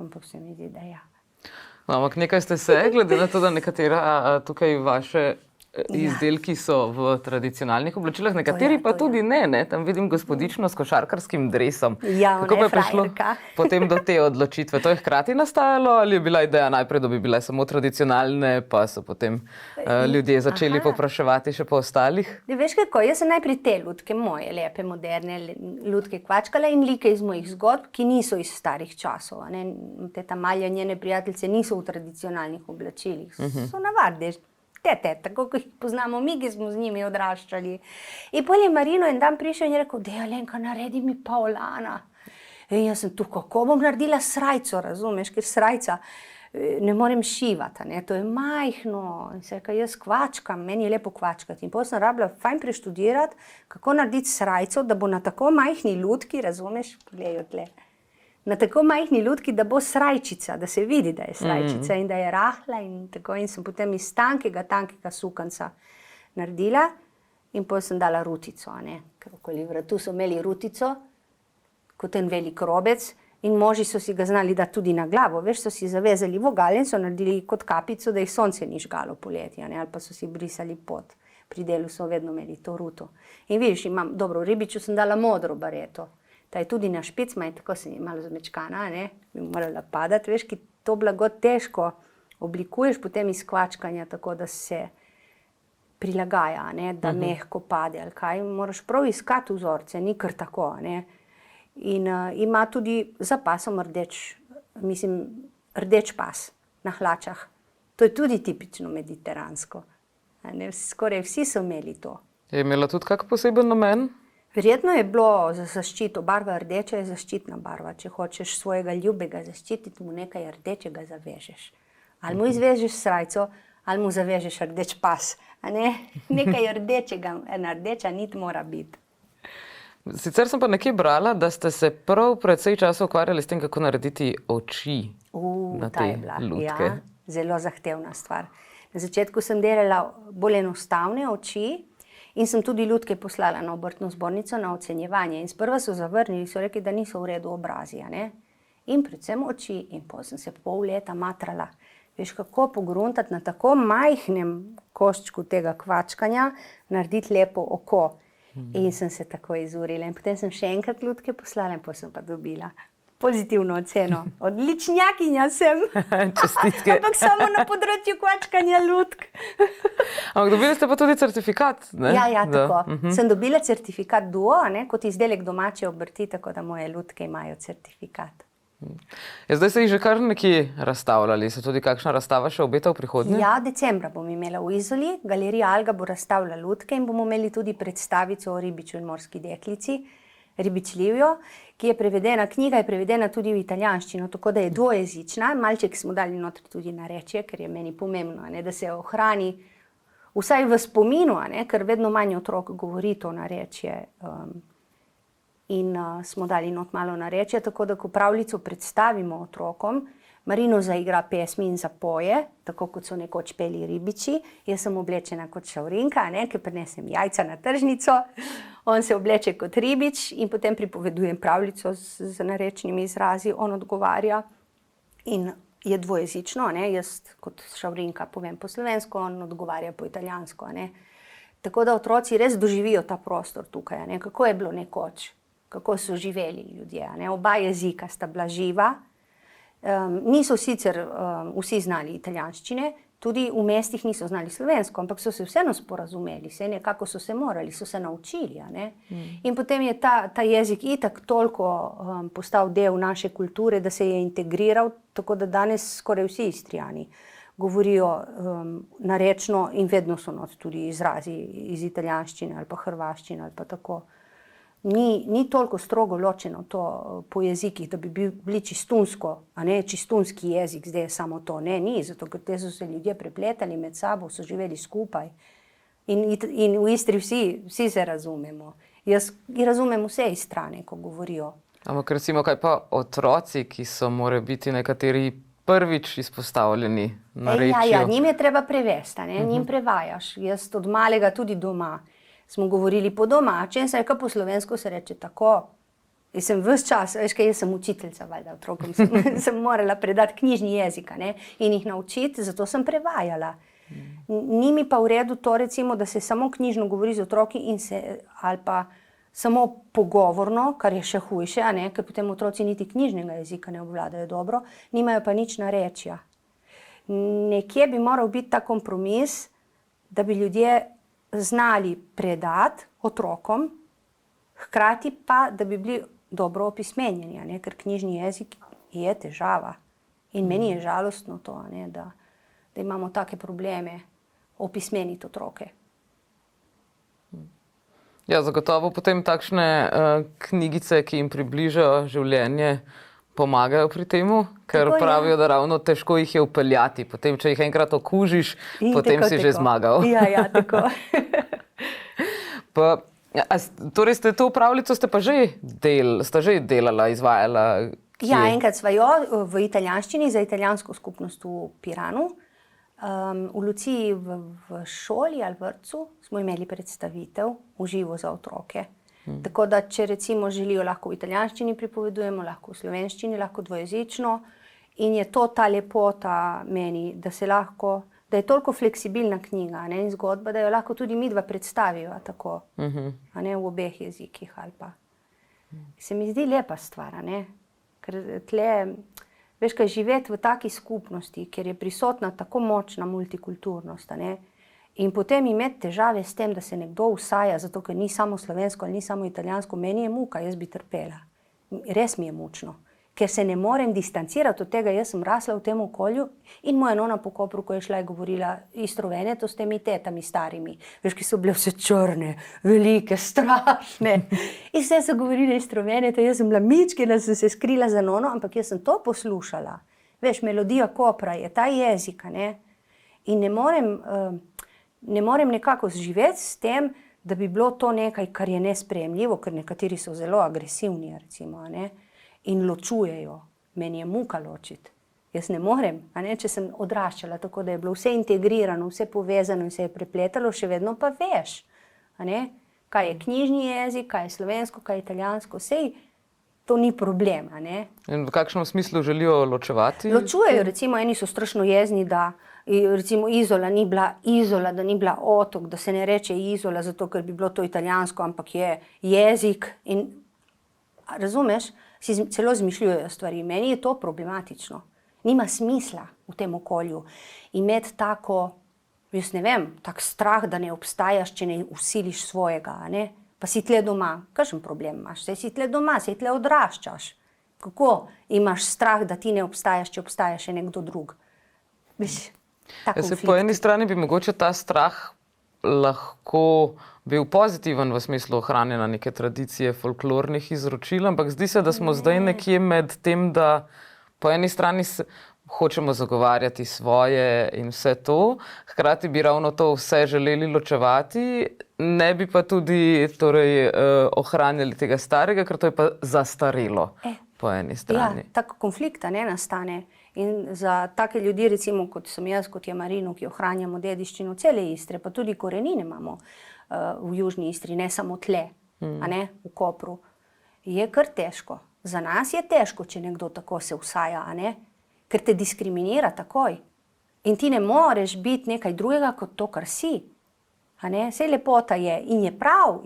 Ampak se mi zdi, da ja. Ampak nekaj ste se, glede na to, da nekatera tukaj vaše izdelki so v tradicionalnih oblačilah, nekateri pa tudi ne. Tam vidim gospodično s košarkarskim dresom. Ja, kako pa je prišlo potem do te odločitve? To je hkrati nastajalo ali je bila ideja najprej, da bi bile samo tradicionalne, pa so potem ljudje začeli povpraševati še po ostalih? Veš kako, jaz sem najprej te lutke, moje lepe, moderne lutke kvačkala in like iz mojih zgodb, ki niso iz starih časov. Teta Malja, njene prijateljice niso v tradicionalnih oblačilih, so navadne. Tete, tako kot jih poznamo mi, ki smo z njimi odraščali. In potem je Marino en dan prišel in je rekel, dej Alenka, naredi mi Pavlana. In jaz sem tu, kako bom naredila srajco, razumeš, ker srajca ne morem šivati, ne, to je majhno. In se rekel, jaz kvačkam, meni je lepo kvačkati. In potem sem rabila fajn preštudirati, kako narediti srajco, da bo na tako majhni lutki, razumeš, gledajo tle. Na tako majhni lutki, da bo srajčica, da se vidi, da je srajčica in da je rahla in tako. In sem potem iz tankega sukanca naredila in potem sem dala rutico, a ne. Ker okoli vratu so imeli rutico, kot en velik robec in moži so si ga znali dati tudi na glavo. Veš, so si zavezali vogal in so naredili kot kapico, da jih sonce ni žgalo poleti, a ne, ali pa so si brisali pot. Pri delu so vedno imeli to ruto. In vidiš, imam, dobro, v ribiču sem dala modro bareto. Ta je tudi na špicma in tako sem je malo zmečkana, ne, bi morala padati, veš, ki to blago težko oblikuješ potem iz kvačkanja, tako da se prilagaja, ne, da mehko pade ali kaj. Moraš prav iskati vzorce, ni kar tako. Ne. In ima tudi za pasom rdeč pas na hlačah. To je tudi tipično mediteransko. Ne, skoraj vsi so imeli to. Je imela tudi kak poseben namen? Verjetno je bilo za zaščito. Barva rdeča je zaščitna barva. Če hočeš svojega ljubega zaščititi, mu nekaj rdečega zavežeš. Ali mu izvežeš srajco, ali mu zavežeš rdeč pas. A ne? Nekaj rdečega, ena rdeča nit mora biti. Sicer sem pa nekje brala, da ste se prav precej časa ukvarjali s tem, kako narediti oči na Ta te je bila, lutke. ja, zelo zahtevna stvar. Na začetku sem delala bolj enostavne oči in sem tudi lutke poslala na obrtno zbornico na ocenjevanje. In sprva so zavrnili, so rekli, da niso v redu obrazi. A ne? In predvsem oči. In potem sem se pol leta matrala. Veš, kako pogruntati na tako majhnem koščku tega kvačkanja, narediti lepo oko. In sem se tako izurila. In potem sem še enkrat lutke poslala in potem sem pa dobila pozitivno oceno. Odličnjakinja sem. Čestitke. Ampak samo na področju kvačkanja lutk. Ampak dobili ste pa tudi certifikat, ne? Ja, tako. Sem dobila certifikat DUO, ne, kot izdelek domače obrti, tako da moje lutke imajo certifikat. Ja, zdaj ste jih že kar nekje razstavljali. Se tudi kakšna razstava še obeta v prihodnje? Ja, decembra bom imela v Izoli. Galerija Alga bo razstavila lutke in bomo imeli tudi predstavico o ribiču in morski deklici, Ribič Livio, ki je prevedena, knjiga je prevedena tudi v italijanščino, tako da je dvojezična. Malček smo dali notri tudi narečje, ker je meni pomembno, ne, da se ohrani vsaj v spominu, ne, ker vedno manj otrok govori to narečje. In smo dali not malo narečja, tako da ko pravljico predstavimo otrokom, Marino zaigra pesmi in zapoje, tako kot so nekoč peli ribiči. Jaz sem oblečena kot šavrinka, ne, ker prinesem jajca na tržnico, on se obleče kot ribič in potem pripovedujem pravljico z narečnimi izrazi, on odgovarja in je dvojezično, ne, jaz kot šavrinka povem po slovensko, on odgovarja po italijansko. Ne. Tako da otroci res doživijo ta prostor tukaj, ne, kako je bilo nekoč. Kako so živeli ljudje. Ne? Oba jezika sta bila živa. Niso sicer vsi znali italijanščine, tudi v mestih niso znali slovensko, ampak so se vseeno sporazumeli, nekako so se morali, so se naučili. Ne? In potem je ta jezik itak toliko postal del naše kulture, da se je integriral, tako da danes skoraj vsi Istrijani govorijo narečno in vedno so not tudi izrazi iz italijanščine ali pa hrvaščine ali pa tako. Ni toliko strogo ločeno to po jezikih, da bi bili čistunsko, a ne čistunski jezik, zdaj je samo to. Ne, ni, zato ker te so se ljudje prepletali med sabo, so živeli skupaj. In v Istri vsi se razumemo. Jaz razumem vse Istrane, ko govorijo. Ampak recimo, kaj pa otroci, ki so morebiti nekateri prvič izpostavljeni narečju? Ja, njim je treba prevesti, njim prevajaš. Jaz od malega tudi doma smo govorili po domače in se reka po slovensko se reče tako. Jaz sem ves čas, veš kaj, jaz sem učiteljica, valjda otrokom, sem morala predati knjižni jezik, ne, in jih naučiti, zato sem prevajala. Ni mi pa v redu to, recimo, da se samo knjižno govori z otroki ali pa samo pogovorno, kar je še hujše, ne, ker potem otroci niti knjižnega jezika ne obvladajo dobro, nimajo pa nič narečja. Nekje bi moral biti ta kompromis, da bi ljudje znali predati otrokom, hkrati pa, da bi bili dobro opismenjeni, ne? Ker knjižni jezik je težava. In meni je žalostno to, ne? Da imamo take probleme opismeniti otroke. Ja, zagotovo potem takšne knjigice, ki jim približajo življenje, pomagajo pri temu, ker tako, pravijo, da ravno težko jih je vpeljati. Potem, če jih enkrat okužiš, potem si že zmagal. Ja, tako. Torej, to pravljico ste pa že delala, izvajala? Ja, enkrat sva jo v italijanščini za italijansko skupnost v Piranu. V Luciji v šoli ali vrtcu smo imeli predstavitev v živo za otroke. Tako da, če recimo želijo, lahko v italijanščini pripovedujemo, lahko v slovenščini, lahko dvojezično. In je to ta lepota meni, da je toliko fleksibilna knjiga, ne, in zgodba, da jo lahko tudi midva predstaviva tako, a ne, v obeh jezikih ali pa. Se mi zdi lepa stvar, ne, ker tle, veš kaj, živeti v taki skupnosti, kjer je prisotna tako močna multikulturnost, ne, In potem imeti težave s tem, da se nekdo vsaja, zato ker ni samo slovensko ali ni samo italijansko, meni je muka, jaz bi trpela. Res mi je mučno, ker se ne morem distancirati od tega, jaz sem rasla v tem okolju in moja nona po Kopru, ko je šla, je govorila Istro-Veneto s temi tetami starimi, veš, ki so bile vse črne, velike, strašne. In vse so govorili Istro-Veneto, jaz sem bila mičkena, sem se skrila za nono, ampak jaz sem to poslušala. Veš, melodija Kopra je ta jezik, ne? In ne morem nekako živeti s tem, da bi bilo to nekaj, kar je nesprejemljivo, ker nekateri so zelo agresivni, recimo, ne? In ločujejo. Meni je muka ločiti. Jaz ne morem, če sem odraščala tako, da je bilo vse integrirano, vse povezano in se je prepletalo, še vedno pa veš, kaj je knjižni jezik, kaj je slovensko, kaj je italijansko, sej to ni problem. In v kakšnem smislu želijo ločevati? Ločujejo, recimo eni so strašno jezni, da recimo Izola ni bila Izola, da ni bila otok, da se ne reče Izola, zato ker bi bilo to italijansko, ampak je jezik in razumeš, si celo zmišljujejo stvari. Meni je to problematično. Nima smisla v tem okolju imeti tako, jaz ne vem, tak strah, da ne obstajaš, če ne usiliš svojega, Pa si tle doma. Kakšen problem imaš? Saj si tle doma, saj tle odraščaš. Kako imaš strah, da ti ne obstajaš, če obstaja še nekdo drug? Veš, ta konflikt. Po eni strani bi mogoče ta strah lahko bil pozitiven v smislu ohranjanja neke tradicije folklornih izročil, ampak zdi se, da smo zdaj nekje med tem, da po eni strani hočemo zagovarjati svoje in vse to, hkrati bi ravno to vse želeli ločevati, ne bi pa tudi ohranjali tega starega, ker to je pa zastarelo po eni strani. Ja, tak konflikt ne nastane. In za take ljudi, recimo kot sem jaz, kot je Marino, ki ohranjamo dediščino cele Istre, pa tudi korenine imamo v južni Istri, ne samo tle, v Kopru, je kar težko. Za nas je težko, če nekdo tako se vsaja, ker te diskriminira takoj. In ti ne moreš biti nekaj drugega kot to, kar si. Sej lepota je in je prav,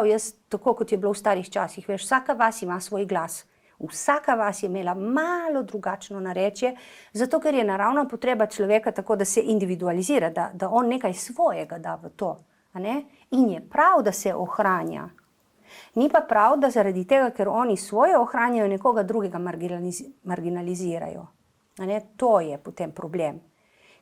jaz, tako kot je bilo v starih časih, veš, vsaka vas ima svoj glas. Vsaka vas je imela malo drugačno narečje, zato ker je naravna potreba človeka tako, da se individualizira, da on nekaj svojega da v to. In je prav, da se ohranja. Ni pa prav, da zaradi tega, ker oni svoje ohranjajo, nekoga drugega marginalizirajo. To je potem problem.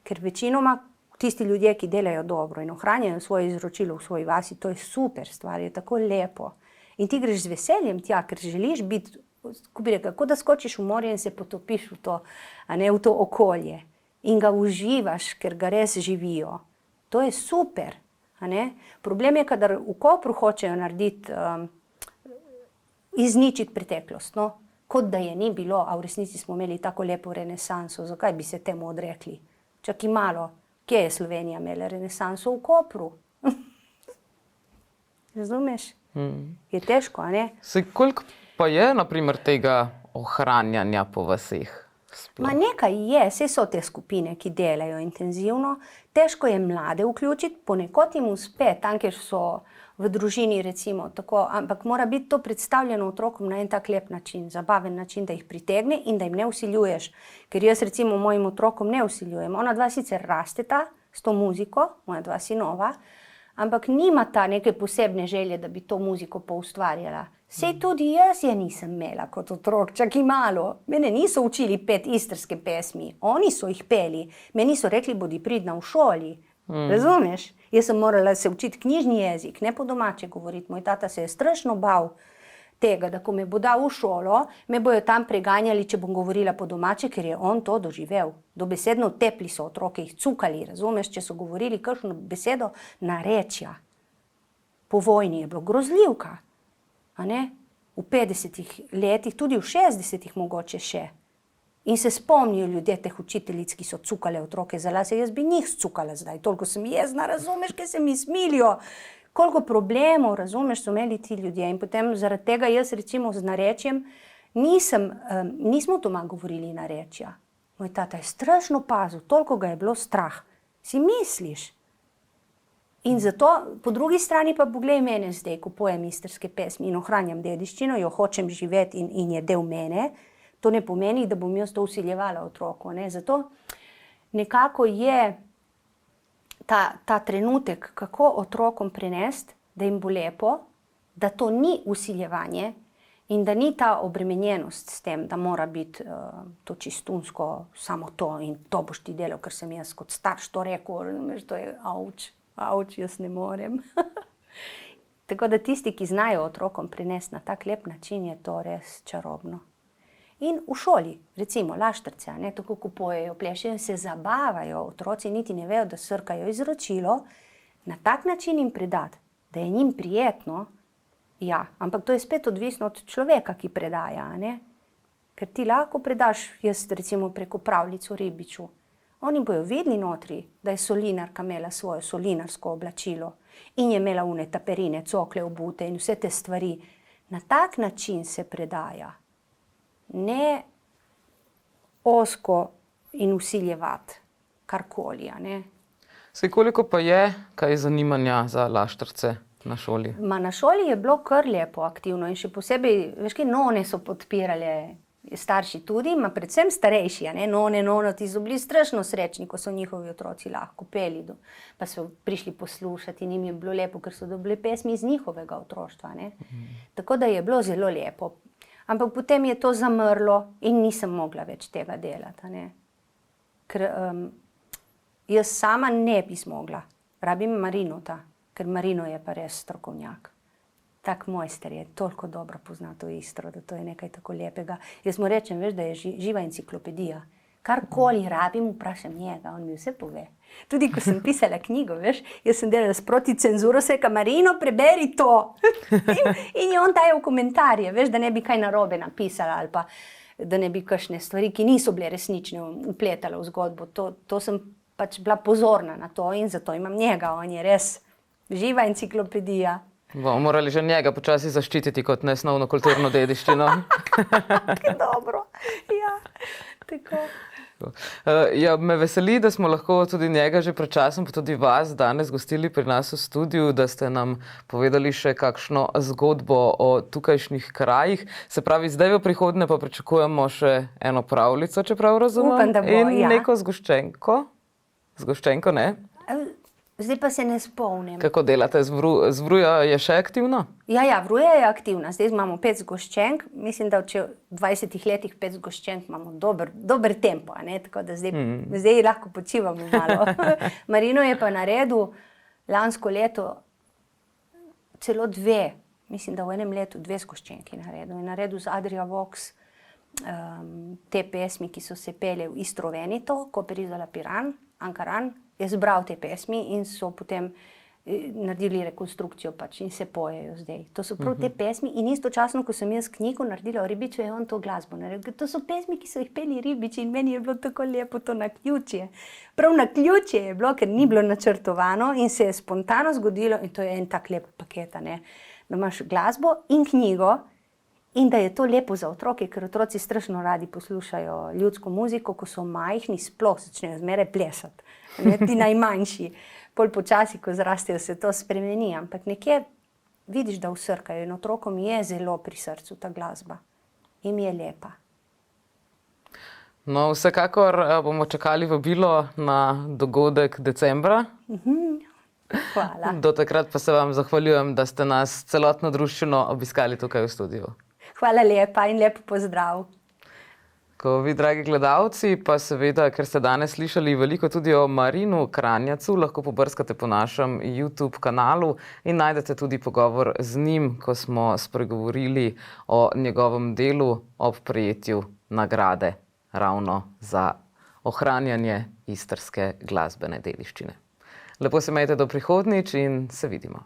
Ker večinoma tisti ljudje, ki delajo dobro in ohranjajo svoje izročilo v svoji vasi, to je super stvar, je tako lepo. In ti greš z veseljem tja, ker želiš biti, ko bi rekel, kot da skočiš v morje in se potopiš v to okolje. In ga uživaš, ker ga res živijo. To je super. Problem je, kadar v Kopru hočejo narediti, izničiti preteklost. Kot da je ni bilo, a v resnici smo imeli tako lepo renesanso. Zakaj bi se temu odrekli? Čakaj malo, kje je Slovenija imela renesanso? V Kopru. Razumeš? Je težko, Koliko pa je, na primer, tega ohranjanja po vaseh? Nekaj je, saj so te skupine, ki delajo intenzivno. Težko je mlade vključiti, ponekod jim uspe, tam, kjer so v družini, recimo, tako, ampak mora biti to predstavljeno otrokom na en tak lep način, zabaven način, da jih pritegne in da jim ne vsiljuješ. Ker jaz, recimo, mojim otrokom ne vsiljujem. Ona dva sicer rasteta s to muziko, moja dva sinova, ampak nimata neke posebne želje, da bi to muziko poustvarjala. Sej tudi jaz je nisem imela kot otrok, čakaj malo. Mene niso učili peti istrske pesmi, oni so jih peli. Meni so rekli, bodi pridna v šoli. Razumeš? Jaz sem morala se učiti knjižni jezik, ne po domače govoriti. Moj tata se je strašno bal tega, da ko me bo dal v šolo, me bojo tam preganjali, če bom govorila po domače, ker je on to doživel. Dobesedno tepli so otroke, jih cukali, razumeš, če so govorili kakšno besedo narečja. Po vojni je bilo grozljivka. V 50-ih letih, tudi v 60-ih mogoče še. In se spomnijo ljudje teh učiteljic, ki so cukale otroke za lase. Jaz bi njih cukala zdaj, toliko sem jezna, razumeš, kaj se mi smilijo. Koliko problemov, razumeš, so imeli ti ljudje. In potem zaradi tega jaz recimo z narečjem nismo doma govorili narečja. Moj tata je strašno pazil, toliko ga je bilo strah. Si misliš? In zato, po drugi strani pa poglej mene zdaj, ko pojem istrske pesmi in ohranjam dediščino, jo hočem živeti in je del mene, to ne pomeni, da bom jaz to vsiljevala otroku. Zato nekako je ta trenutek, kako otrokom prenesti, da jim bo lepo, da to ni vsiljevanje in da ni ta obremenjenost s tem, da mora biti to čistunsko, samo to in to boš ti delal, ker sem jaz kot starš to rekel, to je avč, jaz ne morem. Tako da tisti, ki znajo otrokom prinesti na tak lep način, je to res čarobno. In v šoli, recimo Laštrce, tako kupujejo, plešejo, se zabavajo, otroci niti ne vejo, da srkajo izročilo, na tak način jim predati, da je njim prijetno, ja, ampak to je spet odvisno od človeka, ki predaja, ne? Ker ti lahko predaš, jaz recimo preko pravljico ribiču, oni bojo vedeli notri, da je solinarka imela svojo solinarsko oblačilo in je imela une taperine, cokle, obute in vse te stvari. Na tak način se predaja. Ne ozko in vsiljevati karkoli, ne. Saj koliko pa je kaj zanimanja za Laštrce na šoli? Na šoli je bilo kar lepo aktivno in še posebej, veš kaj, none so podpirale, starši tudi, predvsem starejši, nonoti so bili strašno srečni, ko so njihovi otroci lahko peli, pa so prišli poslušati in jim je bilo lepo, ker so dobili pesmi iz njihovega otroštva, ne. Tako da je bilo zelo lepo. Ampak potem je to zamrlo in nisem mogla več tega delati, ne. Ker jaz sama ne bi zmogla. Rabim Marinota, ker Marino je pa res strokovnjak. Tak mojster je, toliko dobro pozna to Istro, da to je nekaj tako lepega. Jaz mu rečem, veš, da je živa enciklopedija. Karkoli rabim, vprašam njega, on mi vse pove. Tudi ko sem pisala knjigo, veš, jaz sem delala sproti cenzuro, se reka, Marino, preberi to. In je on dajal komentarje, veš, da ne bi kaj narobe napisala ali pa da ne bi kakšne stvari, ki niso bile resnične, vpletala v zgodbo. To sem pač bila pozorna na to in zato imam njega, on je res živa enciklopedija. Bomo morali že njega počasi zaščititi kot nesnovno kulturno dediščino. Dobro, ja, tako. Ja, me veseli, da smo lahko tudi njega že pred časom, pa tudi vas danes gostili pri nas v studiu, da ste nam povedali še kakšno zgodbo o tukajšnjih krajih. Se pravi, zdaj v prihodnje pa pričakujemo še eno pravljico, če prav razumem. Upam, da bo, in ja. neko zgoščenko. Zgoščenko, ne? Zdaj pa se ne spomnim. Kako delate? Zvruja je še aktivno? Ja, Vruja je aktivna. Zdaj imamo 5 zgoščenk. Mislim, da v 20 letih 5 zgoščenk imamo dober tempo, ne? Tako da zdaj lahko počivamo malo. Marino je pa naredil lansko leto celo 2, mislim, da v enem letu 2 zgoščenki naredil. Je naredil z Adria Vox te pesmi, ki so se pele v Istro Veneto, Koper Izola Piran, Ankaran. Je zbral te pesmi in so potem naredili rekonstrukcijo pač in se pojejo zdaj. To so prav te pesmi in istočasno, ko sem jaz knjigo naredila o ribiču, je on to glasbo naredil. To so pesmi, ki so jih peli ribiči in meni je bilo tako lepo to naključje. Prav naključje je bilo, ker ni bilo načrtovano in se je spontano zgodilo in to je en tak lep paket, ne. Da imaš glasbo in knjigo in da je to lepo za otroke, ker otroci strašno radi poslušajo ljudsko muziko, ko so majhni, sploh začnejo zmeraj plesati. Ti najmanjši. Pol počasi, ko zrastejo, se to spremeni, ampak nekje vidiš, da vsrkajo in otrokom je zelo pri srcu ta glasba. Jim je lepa. No, vsekakor bomo čakali vabilo na dogodek decembra. Hvala. Do takrat pa se vam zahvaljujem, da ste nas celotno druščino obiskali tukaj v studiu. Hvala lepa in lep pozdrav. Ko vi, dragi gledalci, pa seveda, ker ste danes slišali veliko tudi o Marinu Kranjacu, lahko pobrskate po našem YouTube kanalu in najdete tudi pogovor z njim, ko smo spregovorili o njegovem delu ob prejetju nagrade ravno za ohranjanje istrske glasbene dediščine. Lepo se imejte do prihodnjič in se vidimo.